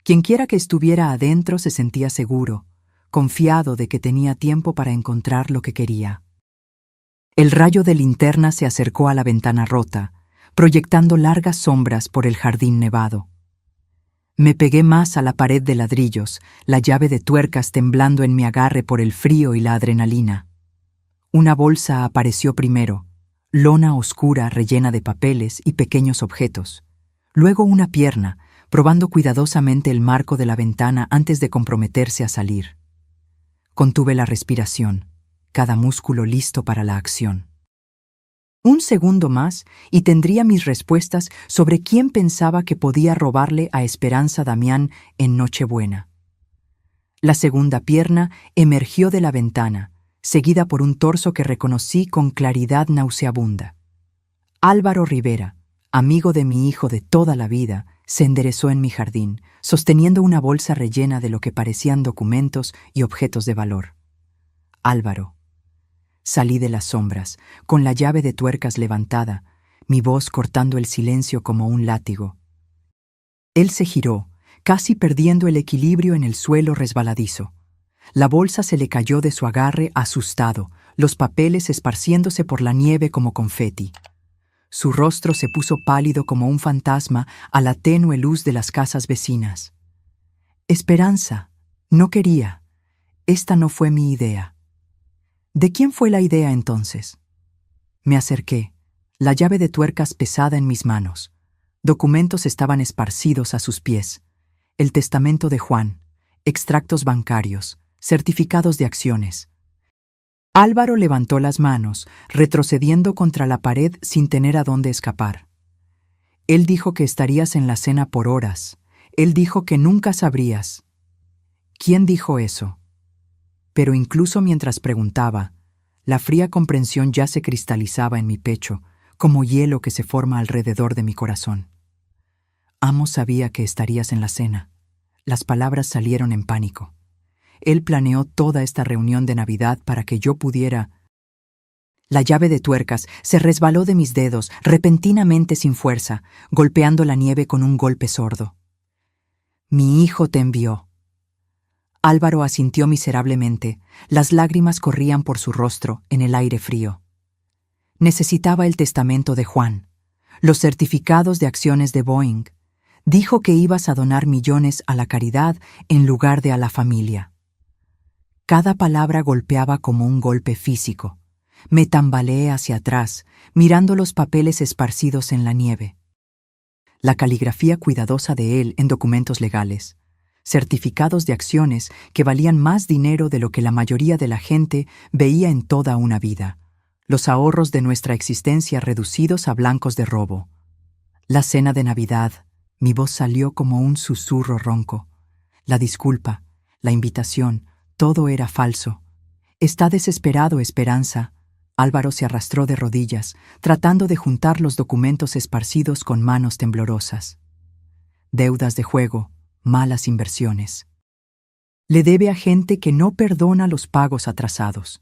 Quienquiera que estuviera adentro se sentía seguro, confiado de que tenía tiempo para encontrar lo que quería. El rayo de linterna se acercó a la ventana rota, proyectando largas sombras por el jardín nevado. Me pegué más a la pared de ladrillos, la llave de tuercas temblando en mi agarre por el frío y la adrenalina. Una bolsa apareció primero, lona oscura rellena de papeles y pequeños objetos. Luego una pierna, probando cuidadosamente el marco de la ventana antes de comprometerse a salir. Contuve la respiración, cada músculo listo para la acción. Un segundo más y tendría mis respuestas sobre quién pensaba que podía robarle a Esperanza Damián en Nochebuena. La segunda pierna emergió de la ventana, seguida por un torso que reconocí con claridad nauseabunda. Álvaro Rivera, amigo de mi hijo de toda la vida, se enderezó en mi jardín, sosteniendo una bolsa rellena de lo que parecían documentos y objetos de valor. Álvaro. Salí de las sombras, con la llave de tuercas levantada, mi voz cortando el silencio como un látigo. Él se giró, casi perdiendo el equilibrio en el suelo resbaladizo. La bolsa se le cayó de su agarre asustado, los papeles esparciéndose por la nieve como confeti. Su rostro se puso pálido como un fantasma a la tenue luz de las casas vecinas. Esperanza, no quería. Esta no fue mi idea. ¿De quién fue la idea entonces? Me acerqué, la llave de tuercas pesada en mis manos. Documentos estaban esparcidos a sus pies. El testamento de Juan, extractos bancarios, certificados de acciones. Álvaro levantó las manos, retrocediendo contra la pared sin tener a dónde escapar. Él dijo que estarías en la cena por horas. Él dijo que nunca sabrías. ¿Quién dijo eso? Pero incluso mientras preguntaba, la fría comprensión ya se cristalizaba en mi pecho, como hielo que se forma alrededor de mi corazón. Amos sabía que estarías en la cena. Las palabras salieron en pánico. Él planeó toda esta reunión de Navidad para que yo pudiera... La llave de tuercas se resbaló de mis dedos, repentinamente sin fuerza, golpeando la nieve con un golpe sordo. Mi hijo te envió. Álvaro asintió miserablemente. Las lágrimas corrían por su rostro en el aire frío. Necesitaba el testamento de Juan, los certificados de acciones de Boeing. Dijo que ibas a donar millones a la caridad en lugar de a la familia. Cada palabra golpeaba como un golpe físico. Me tambaleé hacia atrás, mirando los papeles esparcidos en la nieve. La caligrafía cuidadosa de él en documentos legales. Certificados de acciones que valían más dinero de lo que la mayoría de la gente veía en toda una vida. Los ahorros de nuestra existencia reducidos a blancos de robo. La cena de Navidad, mi voz salió como un susurro ronco. La disculpa, la invitación, todo era falso. Está desesperado, Esperanza. Álvaro se arrastró de rodillas, tratando de juntar los documentos esparcidos con manos temblorosas. Deudas de juego, malas inversiones. Le debe a gente que no perdona los pagos atrasados.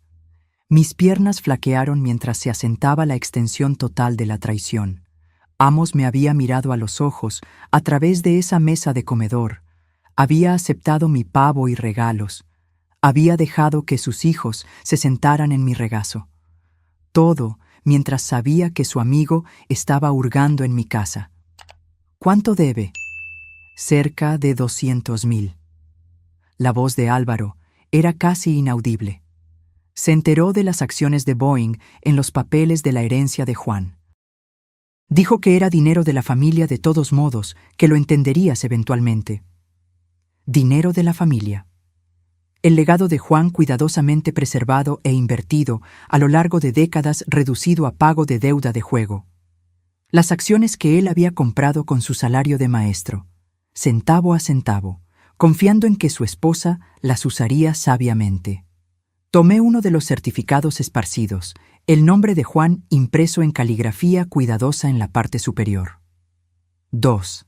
Mis piernas flaquearon mientras se asentaba la extensión total de la traición. Amos me había mirado a los ojos a través de esa mesa de comedor. Había aceptado mi pavo y regalos. Había dejado que sus hijos se sentaran en mi regazo. Todo mientras sabía que su amigo estaba hurgando en mi casa. ¿Cuánto debe? Cerca de 200,000. La voz de Álvaro era casi inaudible. Se enteró de las acciones de Boeing en los papeles de la herencia de Juan. Dijo que era dinero de la familia de todos modos, que lo entenderías eventualmente. Dinero de la familia. El legado de Juan cuidadosamente preservado e invertido a lo largo de décadas reducido a pago de deuda de juego. Las acciones que él había comprado con su salario de maestro, centavo a centavo, confiando en que su esposa las usaría sabiamente. Tomé uno de los certificados esparcidos, el nombre de Juan impreso en caligrafía cuidadosa en la parte superior. 2.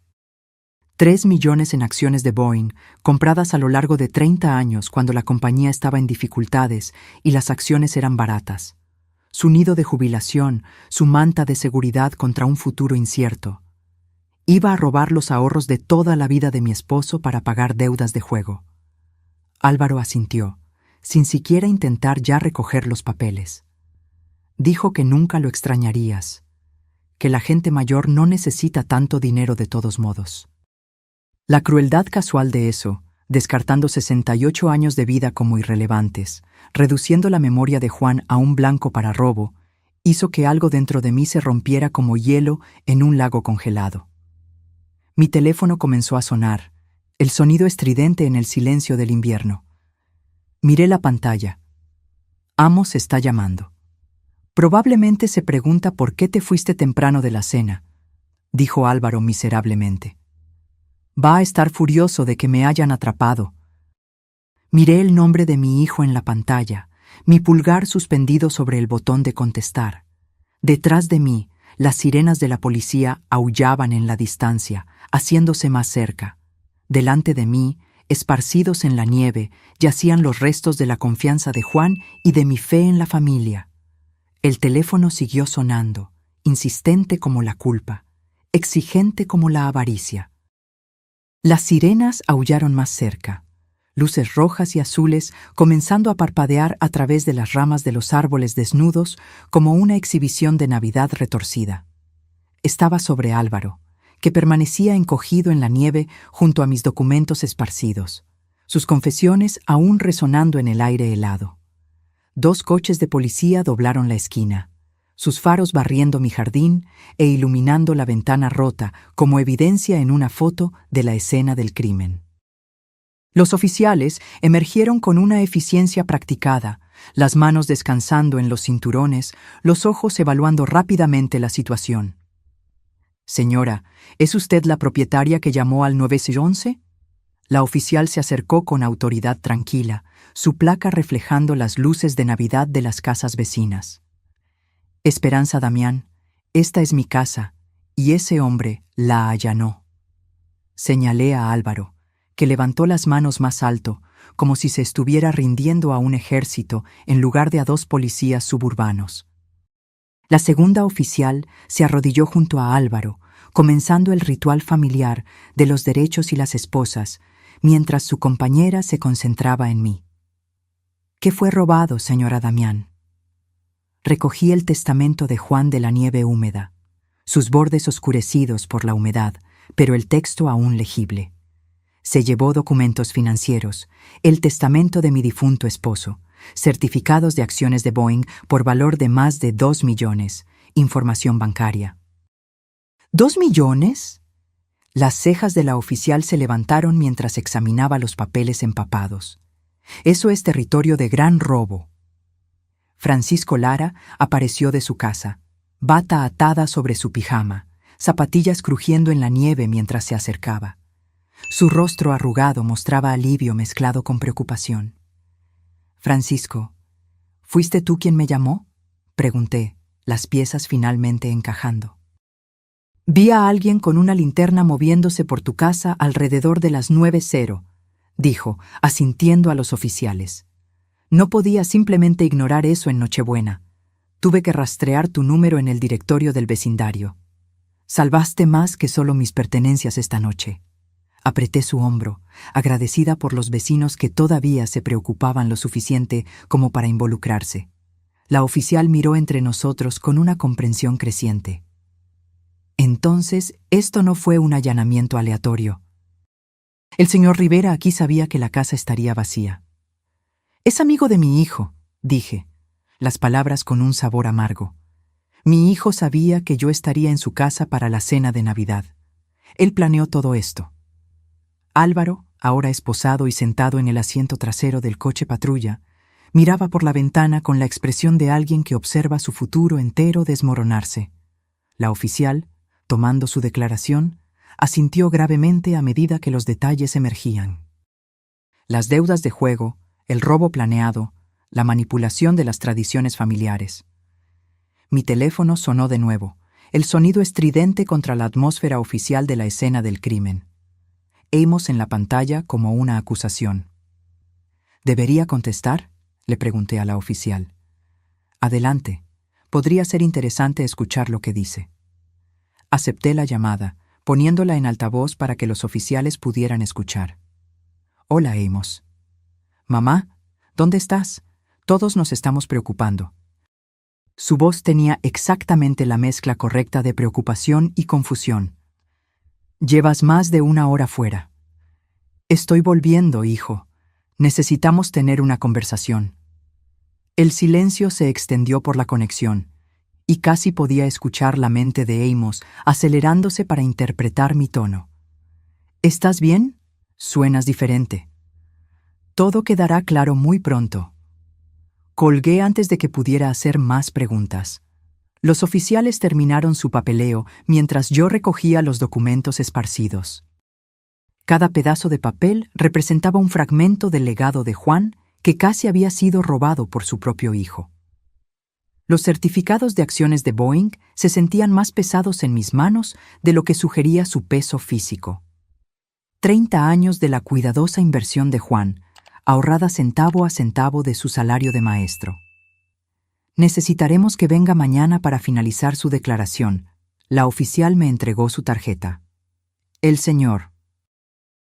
3 millones en acciones de Boeing, compradas a lo largo de 30 años cuando la compañía estaba en dificultades y las acciones eran baratas. Su nido de jubilación, su manta de seguridad contra un futuro incierto. Iba a robar los ahorros de toda la vida de mi esposo para pagar deudas de juego. Álvaro asintió, sin siquiera intentar ya recoger los papeles. Dijo que nunca lo extrañarías, que la gente mayor no necesita tanto dinero de todos modos. La crueldad casual de eso, descartando 68 años de vida como irrelevantes, reduciendo la memoria de Juan a un blanco para robo, hizo que algo dentro de mí se rompiera como hielo en un lago congelado. Mi teléfono comenzó a sonar, el sonido estridente en el silencio del invierno. Miré la pantalla. Amos está llamando. Probablemente se pregunta por qué te fuiste temprano de la cena, dijo Álvaro miserablemente. Va a estar furioso de que me hayan atrapado. Miré el nombre de mi hijo en la pantalla, mi pulgar suspendido sobre el botón de contestar. Detrás de mí, las sirenas de la policía aullaban en la distancia, haciéndose más cerca. Delante de mí, esparcidos en la nieve, yacían los restos de la confianza de Juan y de mi fe en la familia. El teléfono siguió sonando, insistente como la culpa, exigente como la avaricia. Las sirenas aullaron más cerca, luces rojas y azules comenzando a parpadear a través de las ramas de los árboles desnudos como una exhibición de Navidad retorcida. Estaba sobre Álvaro, que permanecía encogido en la nieve junto a mis documentos esparcidos, sus confesiones aún resonando en el aire helado. 2 coches de policía doblaron la esquina, sus faros barriendo mi jardín e iluminando la ventana rota como evidencia en una foto de la escena del crimen. Los oficiales emergieron con una eficiencia practicada, las manos descansando en los cinturones, los ojos evaluando rápidamente la situación. «Señora, ¿es usted la propietaria que llamó al 911?» La oficial se acercó con autoridad tranquila, su placa reflejando las luces de Navidad de las casas vecinas. «Esperanza Damián, esta es mi casa, y ese hombre la allanó». Señalé a Álvaro, que levantó las manos más alto, como si se estuviera rindiendo a un ejército en lugar de a 2 policías suburbanos. La segunda oficial se arrodilló junto a Álvaro, comenzando el ritual familiar de los derechos y las esposas, mientras su compañera se concentraba en mí. «¿Qué fue robado, señora Damián?» Recogí el testamento de Juan de la nieve húmeda, sus bordes oscurecidos por la humedad, pero el texto aún legible. Se llevó documentos financieros, el testamento de mi difunto esposo, certificados de acciones de Boeing por valor de más de 2 millones, información bancaria. ¿2 millones? Las cejas de la oficial se levantaron mientras examinaba los papeles empapados. Eso es territorio de gran robo. Francisco Lara apareció de su casa, bata atada sobre su pijama, zapatillas crujiendo en la nieve mientras se acercaba. Su rostro arrugado mostraba alivio mezclado con preocupación. «Francisco, ¿fuiste tú quien me llamó?», pregunté, las piezas finalmente encajando. «Vi a alguien con una linterna moviéndose por tu casa alrededor de las 9:00, dijo, asintiendo a los oficiales. «No podía simplemente ignorar eso en Nochebuena. Tuve que rastrear tu número en el directorio del vecindario. Salvaste más que solo mis pertenencias esta noche». Apreté su hombro, agradecida por los vecinos que todavía se preocupaban lo suficiente como para involucrarse. La oficial miró entre nosotros con una comprensión creciente. «Entonces, esto no fue un allanamiento aleatorio. El señor Rivera aquí sabía que la casa estaría vacía». «Es amigo de mi hijo», dije, las palabras con un sabor amargo. Mi hijo sabía que yo estaría en su casa para la cena de Navidad. Él planeó todo esto. Álvaro, ahora esposado y sentado en el asiento trasero del coche patrulla, miraba por la ventana con la expresión de alguien que observa su futuro entero desmoronarse. La oficial, tomando su declaración, asintió gravemente a medida que los detalles emergían. Las deudas de juego, el robo planeado, la manipulación de las tradiciones familiares. Mi teléfono sonó de nuevo, el sonido estridente contra la atmósfera oficial de la escena del crimen. Amos en la pantalla como una acusación. «¿Debería contestar?», le pregunté a la oficial. «Adelante. Podría ser interesante escuchar lo que dice». Acepté la llamada, poniéndola en altavoz para que los oficiales pudieran escuchar. «Hola, Amos». «Mamá, ¿dónde estás? Todos nos estamos preocupando». Su voz tenía exactamente la mezcla correcta de preocupación y confusión. «Llevas más de 1 hora fuera». «Estoy volviendo, hijo. Necesitamos tener una conversación». El silencio se extendió por la conexión, y casi podía escuchar la mente de Amos acelerándose para interpretar mi tono. «¿Estás bien? Suenas diferente». «Todo quedará claro muy pronto». Colgué antes de que pudiera hacer más preguntas. Los oficiales terminaron su papeleo mientras yo recogía los documentos esparcidos. Cada pedazo de papel representaba un fragmento del legado de Juan que casi había sido robado por su propio hijo. Los certificados de acciones de Boeing se sentían más pesados en mis manos de lo que sugería su peso físico. 30 años de la cuidadosa inversión de Juan, ahorrada centavo a centavo de su salario de maestro. Necesitaremos que venga mañana para finalizar su declaración. La oficial me entregó su tarjeta. El señor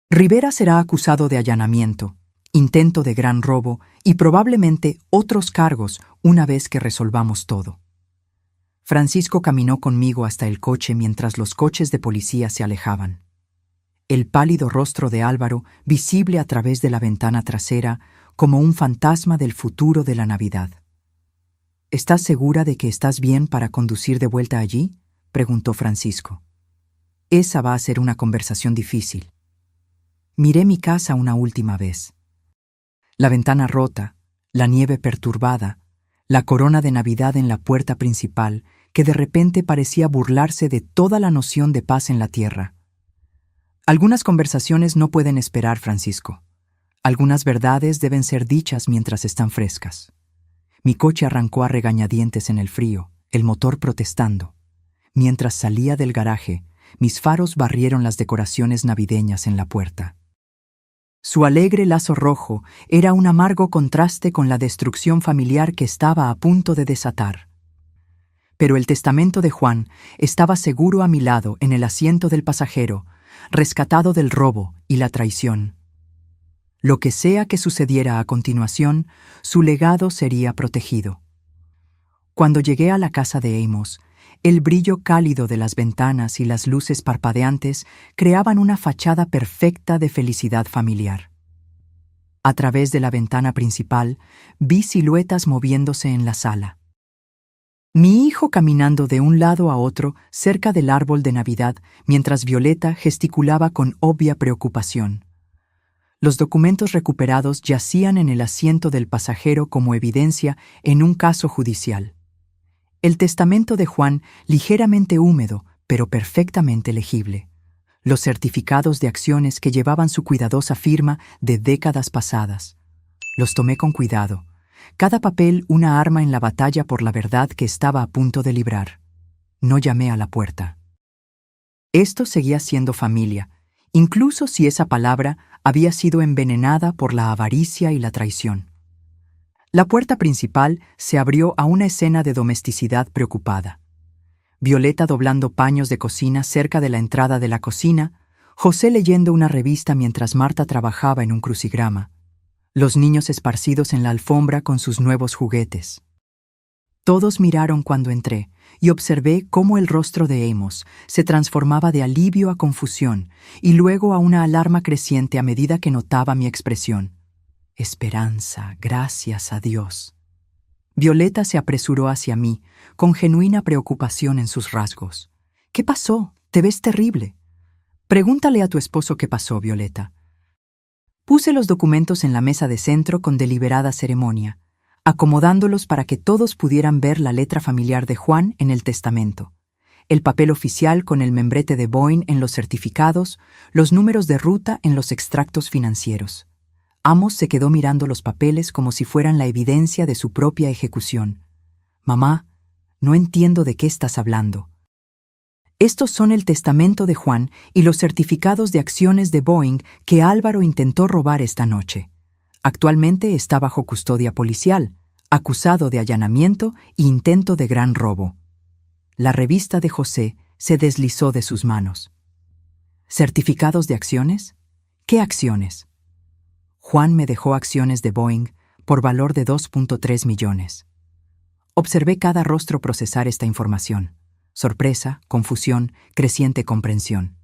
Rivera será acusado de allanamiento, intento de gran robo y probablemente otros cargos una vez que resolvamos todo. Francisco caminó conmigo hasta el coche mientras los coches de policía se alejaban. El pálido rostro de Álvaro, visible a través de la ventana trasera, como un fantasma del futuro de la Navidad. ¿Estás segura de que estás bien para conducir de vuelta allí?, preguntó Francisco. Esa va a ser una conversación difícil. Miré mi casa una última vez. La ventana rota, la nieve perturbada, la corona de Navidad en la puerta principal, que de repente parecía burlarse de toda la noción de paz en la tierra. Algunas conversaciones no pueden esperar, Francisco. Algunas verdades deben ser dichas mientras están frescas. Mi coche arrancó a regañadientes en el frío, el motor protestando. Mientras salía del garaje, mis faros barrieron las decoraciones navideñas en la puerta. Su alegre lazo rojo era un amargo contraste con la destrucción familiar que estaba a punto de desatar. Pero el testamento de Juan estaba seguro a mi lado en el asiento del pasajero, rescatado del robo y la traición. Lo que sea que sucediera a continuación, su legado sería protegido. Cuando llegué a la casa de Amos, el brillo cálido de las ventanas y las luces parpadeantes creaban una fachada perfecta de felicidad familiar. A través de la ventana principal, vi siluetas moviéndose en la sala. Mi hijo caminando de un lado a otro cerca del árbol de Navidad, mientras Violeta gesticulaba con obvia preocupación. Los documentos recuperados yacían en el asiento del pasajero como evidencia en un caso judicial. El testamento de Juan, ligeramente húmedo, pero perfectamente legible. Los certificados de acciones que llevaban su cuidadosa firma de décadas pasadas. Los tomé con cuidado. Cada papel una arma en la batalla por la verdad que estaba a punto de librar. No llamé a la puerta. Esto seguía siendo familia, incluso si esa palabra había sido envenenada por la avaricia y la traición. La puerta principal se abrió a una escena de domesticidad preocupada. Violeta doblando paños de cocina cerca de la entrada de la cocina, José leyendo una revista mientras Marta trabajaba en un crucigrama, los niños esparcidos en la alfombra con sus nuevos juguetes. Todos miraron cuando entré y observé cómo el rostro de Amos se transformaba de alivio a confusión y luego a una alarma creciente a medida que notaba mi expresión. Esperanza, gracias a Dios. Violeta se apresuró hacia mí, con genuina preocupación en sus rasgos. ¿Qué pasó? Te ves terrible. Pregúntale a tu esposo qué pasó, Violeta. Puse los documentos en la mesa de centro con deliberada ceremonia, acomodándolos para que todos pudieran ver la letra familiar de Juan en el testamento, el papel oficial con el membrete de Boeing en los certificados, los números de ruta en los extractos financieros. Amos se quedó mirando los papeles como si fueran la evidencia de su propia ejecución. Mamá, no entiendo de qué estás hablando. Estos son el testamento de Juan y los certificados de acciones de Boeing que Álvaro intentó robar esta noche. Actualmente está bajo custodia policial, acusado de allanamiento e intento de gran robo. La revista de José se deslizó de sus manos. ¿Certificados de acciones? ¿Qué acciones? Juan me dejó acciones de Boeing por valor de 2.3 millones. Observé cada rostro procesar esta información. Sorpresa, confusión, creciente comprensión.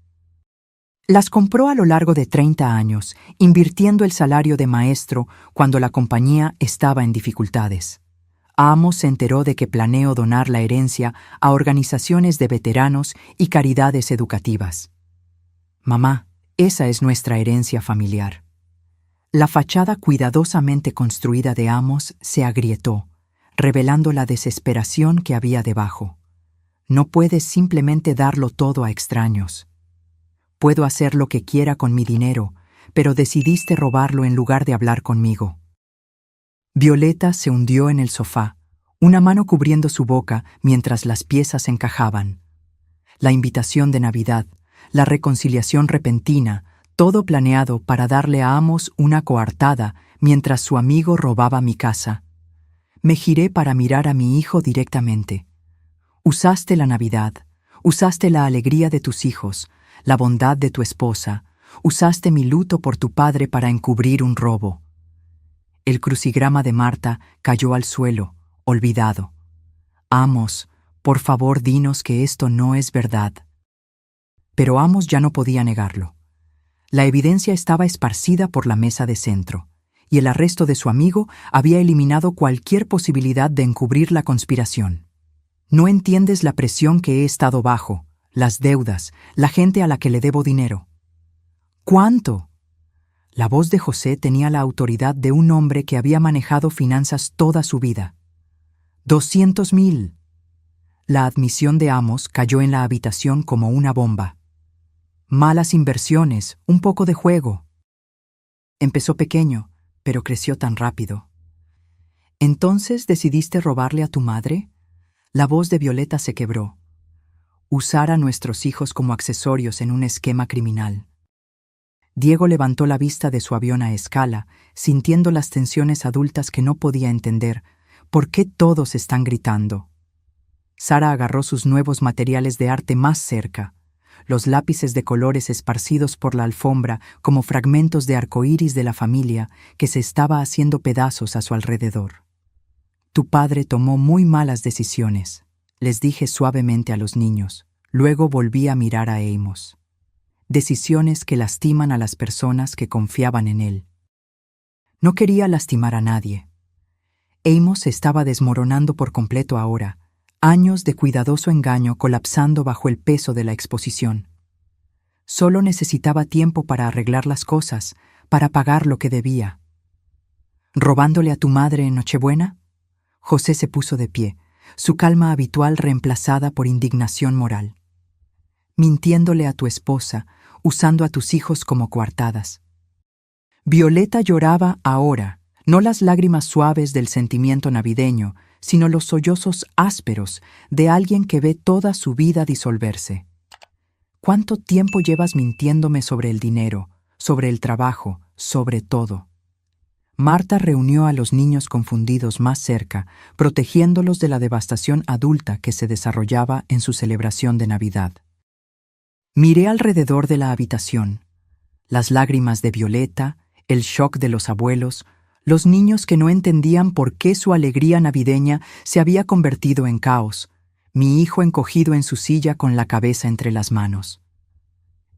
Las compró a lo largo de 30 años, invirtiendo el salario de maestro cuando la compañía estaba en dificultades. Amos se enteró de que planeo donar la herencia a organizaciones de veteranos y caridades educativas. Mamá, esa es nuestra herencia familiar. La fachada cuidadosamente construida de Amos se agrietó, revelando la desesperación que había debajo. No puedes simplemente darlo todo a extraños. Puedo hacer lo que quiera con mi dinero, pero decidiste robarlo en lugar de hablar conmigo. Violeta se hundió en el sofá, una mano cubriendo su boca mientras las piezas encajaban. La invitación de Navidad, la reconciliación repentina, Todo planeado para darle a Amos una coartada mientras su amigo robaba mi casa. Me giré para mirar a mi hijo directamente. Usaste la Navidad, usaste la alegría de tus hijos, la bondad de tu esposa, usaste mi luto por tu padre para encubrir un robo. El crucigrama de Marta cayó al suelo, olvidado. Amos, por favor dinos que esto no es verdad. Pero Amos ya no podía negarlo. La evidencia estaba esparcida por la mesa de centro, y el arresto de su amigo había eliminado cualquier posibilidad de encubrir la conspiración. No entiendes la presión que he estado bajo, las deudas, la gente a la que le debo dinero. ¿Cuánto? La voz de José tenía la autoridad de un hombre que había manejado finanzas toda su vida. 200,000. La admisión de Amos cayó en la habitación como una bomba. Malas inversiones, un poco de juego. Empezó pequeño, pero creció tan rápido. ¿Entonces decidiste robarle a tu madre? La voz de Violeta se quebró. Usar a nuestros hijos como accesorios en un esquema criminal. Diego levantó la vista de su avión a escala, sintiendo las tensiones adultas que no podía entender. ¿Por qué todos están gritando? Sara agarró sus nuevos materiales de arte más cerca, los lápices de colores esparcidos por la alfombra como fragmentos de arcoíris de la familia que se estaba haciendo pedazos a su alrededor. Tu padre tomó muy malas decisiones, les dije suavemente a los niños. Luego volví a mirar a Amos. Decisiones que lastiman a las personas que confiaban en él. No quería lastimar a nadie. Amos se estaba desmoronando por completo ahora, años de cuidadoso engaño colapsando bajo el peso de la exposición. Solo necesitaba tiempo para arreglar las cosas, para pagar lo que debía. ¿Robándole a tu madre en Nochebuena? José se puso de pie, su calma habitual reemplazada por indignación moral. Mintiéndole a tu esposa, usando a tus hijos como coartadas. Violeta lloraba ahora, no las lágrimas suaves del sentimiento navideño, sino los sollozos ásperos de alguien que ve toda su vida disolverse. ¿Cuánto tiempo llevas mintiéndome sobre el dinero, sobre el trabajo, sobre todo? Marta reunió a los niños confundidos más cerca, protegiéndolos de la devastación adulta que se desarrollaba en su celebración de Navidad. Miré alrededor de la habitación. Las lágrimas de Violeta, el shock de los abuelos, los niños que no entendían por qué su alegría navideña se había convertido en caos, mi hijo encogido en su silla con la cabeza entre las manos.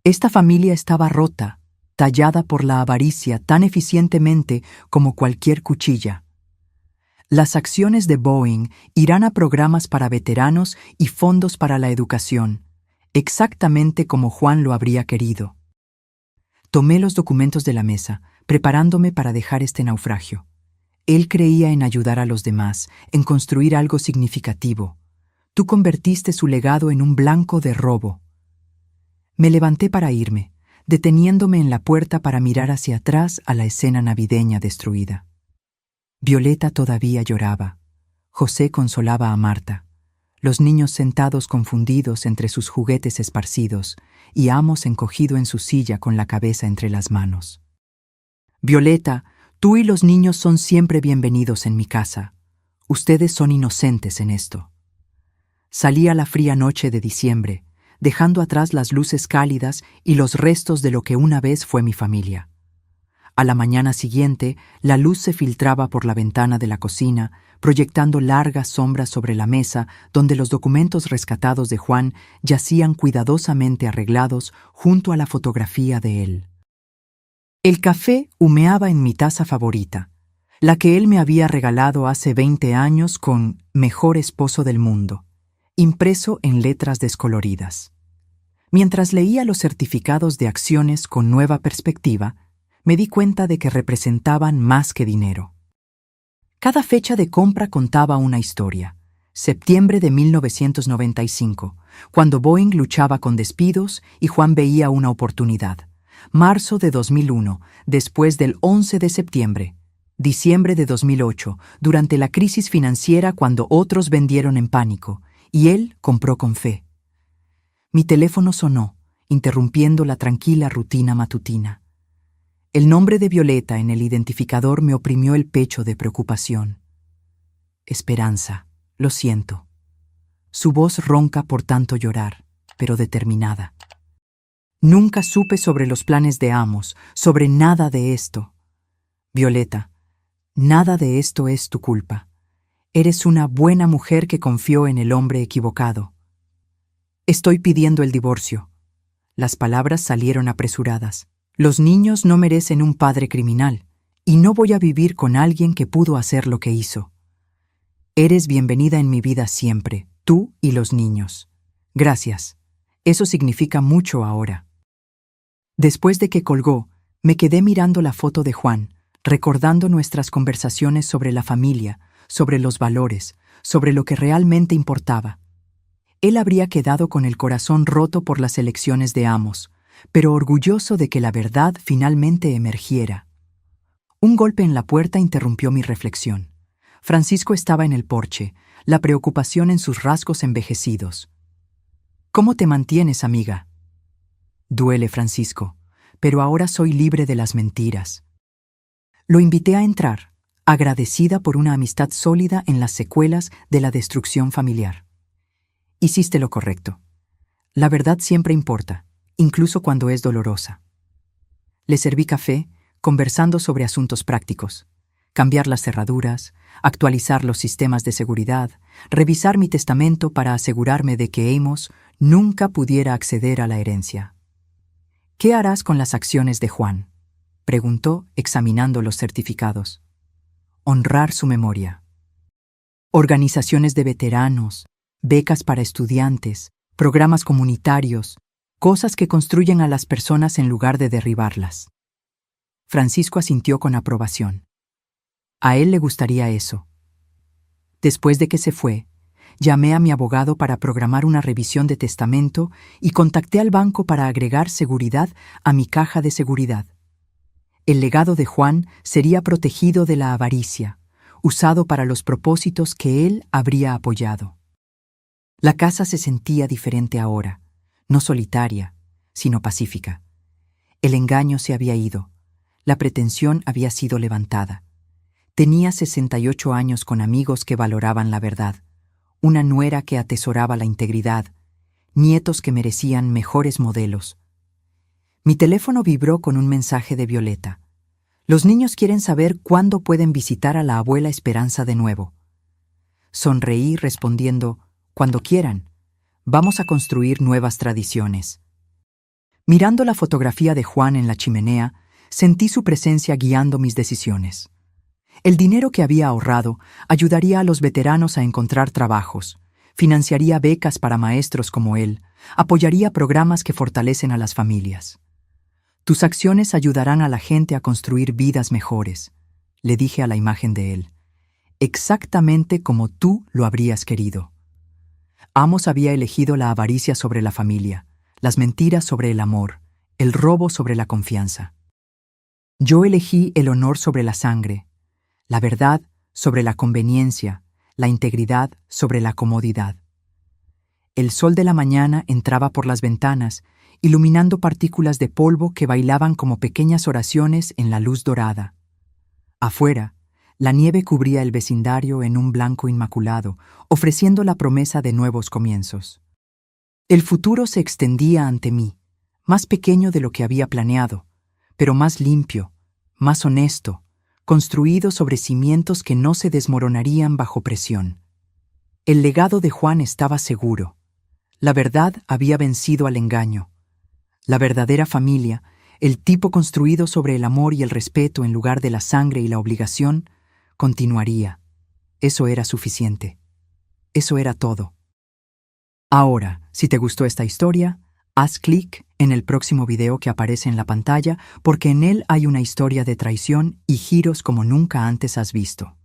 Esta familia estaba rota, tallada por la avaricia tan eficientemente como cualquier cuchilla. Las acciones de Boeing irán a programas para veteranos y fondos para la educación, exactamente como Juan lo habría querido. Tomé los documentos de la mesa, preparándome para dejar este naufragio. Él creía en ayudar a los demás, en construir algo significativo. Tú convertiste su legado en un blanco de robo. Me levanté para irme, deteniéndome en la puerta para mirar hacia atrás a la escena navideña destruida. Violeta todavía lloraba. José consolaba a Marta. Los niños sentados confundidos entre sus juguetes esparcidos, y Amos encogido en su silla con la cabeza entre las manos. Violeta, tú y los niños son siempre bienvenidos en mi casa. Ustedes son inocentes en esto. Salí a la fría noche de diciembre, dejando atrás las luces cálidas y los restos de lo que una vez fue mi familia. A la mañana siguiente, la luz se filtraba por la ventana de la cocina, proyectando largas sombras sobre la mesa donde los documentos rescatados de Juan yacían cuidadosamente arreglados junto a la fotografía de él. El café humeaba en mi taza favorita, la que él me había regalado hace 20 años con «Mejor esposo del mundo», impreso en letras descoloridas. Mientras leía los certificados de acciones con nueva perspectiva, me di cuenta de que representaban más que dinero. Cada fecha de compra contaba una historia. Septiembre de 1995, cuando Boeing luchaba con despidos y Juan veía una oportunidad. Marzo de 2001, después del 11 de septiembre. Diciembre de 2008, durante la crisis financiera cuando otros vendieron en pánico, y él compró con fe. Mi teléfono sonó, interrumpiendo la tranquila rutina matutina. El nombre de Violeta en el identificador me oprimió el pecho de preocupación. Esperanza, lo siento. Su voz ronca por tanto llorar, pero determinada. Nunca supe sobre los planes de Amos, sobre nada de esto. Violeta, nada de esto es tu culpa. Eres una buena mujer que confió en el hombre equivocado. Estoy pidiendo el divorcio. Las palabras salieron apresuradas. Los niños no merecen un padre criminal, y no voy a vivir con alguien que pudo hacer lo que hizo. Eres bienvenida en mi vida siempre, tú y los niños. Gracias. Eso significa mucho ahora. Después de que colgó, me quedé mirando la foto de Juan, recordando nuestras conversaciones sobre la familia, sobre los valores, sobre lo que realmente importaba. Él habría quedado con el corazón roto por las elecciones de Amos, pero orgulloso de que la verdad finalmente emergiera. Un golpe en la puerta interrumpió mi reflexión. Francisco estaba en el porche, la preocupación en sus rasgos envejecidos. ¿Cómo te mantienes, amiga? Duele, Francisco, pero ahora soy libre de las mentiras. Lo invité a entrar, agradecida por una amistad sólida en las secuelas de la destrucción familiar. Hiciste lo correcto. La verdad siempre importa, incluso cuando es dolorosa. Le serví café, conversando sobre asuntos prácticos. Cambiar las cerraduras, actualizar los sistemas de seguridad, revisar mi testamento para asegurarme de que Amos nunca pudiera acceder a la herencia. ¿Qué harás con las acciones de Juan?, preguntó, examinando los certificados. Honrar su memoria. Organizaciones de veteranos, becas para estudiantes, programas comunitarios, cosas que construyen a las personas en lugar de derribarlas. Francisco asintió con aprobación. A él le gustaría eso. Después de que se fue, llamé a mi abogado para programar una revisión de testamento y contacté al banco para agregar seguridad a mi caja de seguridad. El legado de Juan sería protegido de la avaricia, usado para los propósitos que él habría apoyado. La casa se sentía diferente ahora, no solitaria, sino pacífica. El engaño se había ido, la pretensión había sido levantada. Tenía 68 años con amigos que valoraban la verdad, una nuera que atesoraba la integridad, nietos que merecían mejores modelos. Mi teléfono vibró con un mensaje de Violeta. Los niños quieren saber cuándo pueden visitar a la abuela Esperanza de nuevo. Sonreí respondiendo, cuando quieran. Vamos a construir nuevas tradiciones. Mirando la fotografía de Juan en la chimenea, sentí su presencia guiando mis decisiones. El dinero que había ahorrado ayudaría a los veteranos a encontrar trabajos, financiaría becas para maestros como él, apoyaría programas que fortalecen a las familias. Tus acciones ayudarán a la gente a construir vidas mejores, le dije a la imagen de él, exactamente como tú lo habrías querido. Amos había elegido la avaricia sobre la familia, las mentiras sobre el amor, el robo sobre la confianza. Yo elegí el honor sobre la sangre, la verdad sobre la conveniencia, la integridad sobre la comodidad. El sol de la mañana entraba por las ventanas, iluminando partículas de polvo que bailaban como pequeñas oraciones en la luz dorada. Afuera, la nieve cubría el vecindario en un blanco inmaculado, ofreciendo la promesa de nuevos comienzos. El futuro se extendía ante mí, más pequeño de lo que había planeado, pero más limpio, más honesto, construido sobre cimientos que no se desmoronarían bajo presión. El legado de Juan estaba seguro. La verdad había vencido al engaño. La verdadera familia, el tipo construido sobre el amor y el respeto en lugar de la sangre y la obligación, continuaría. Eso era suficiente. Eso era todo. Ahora, si te gustó esta historia, haz clic en el próximo video que aparece en la pantalla porque en él hay una historia de traición y giros como nunca antes has visto.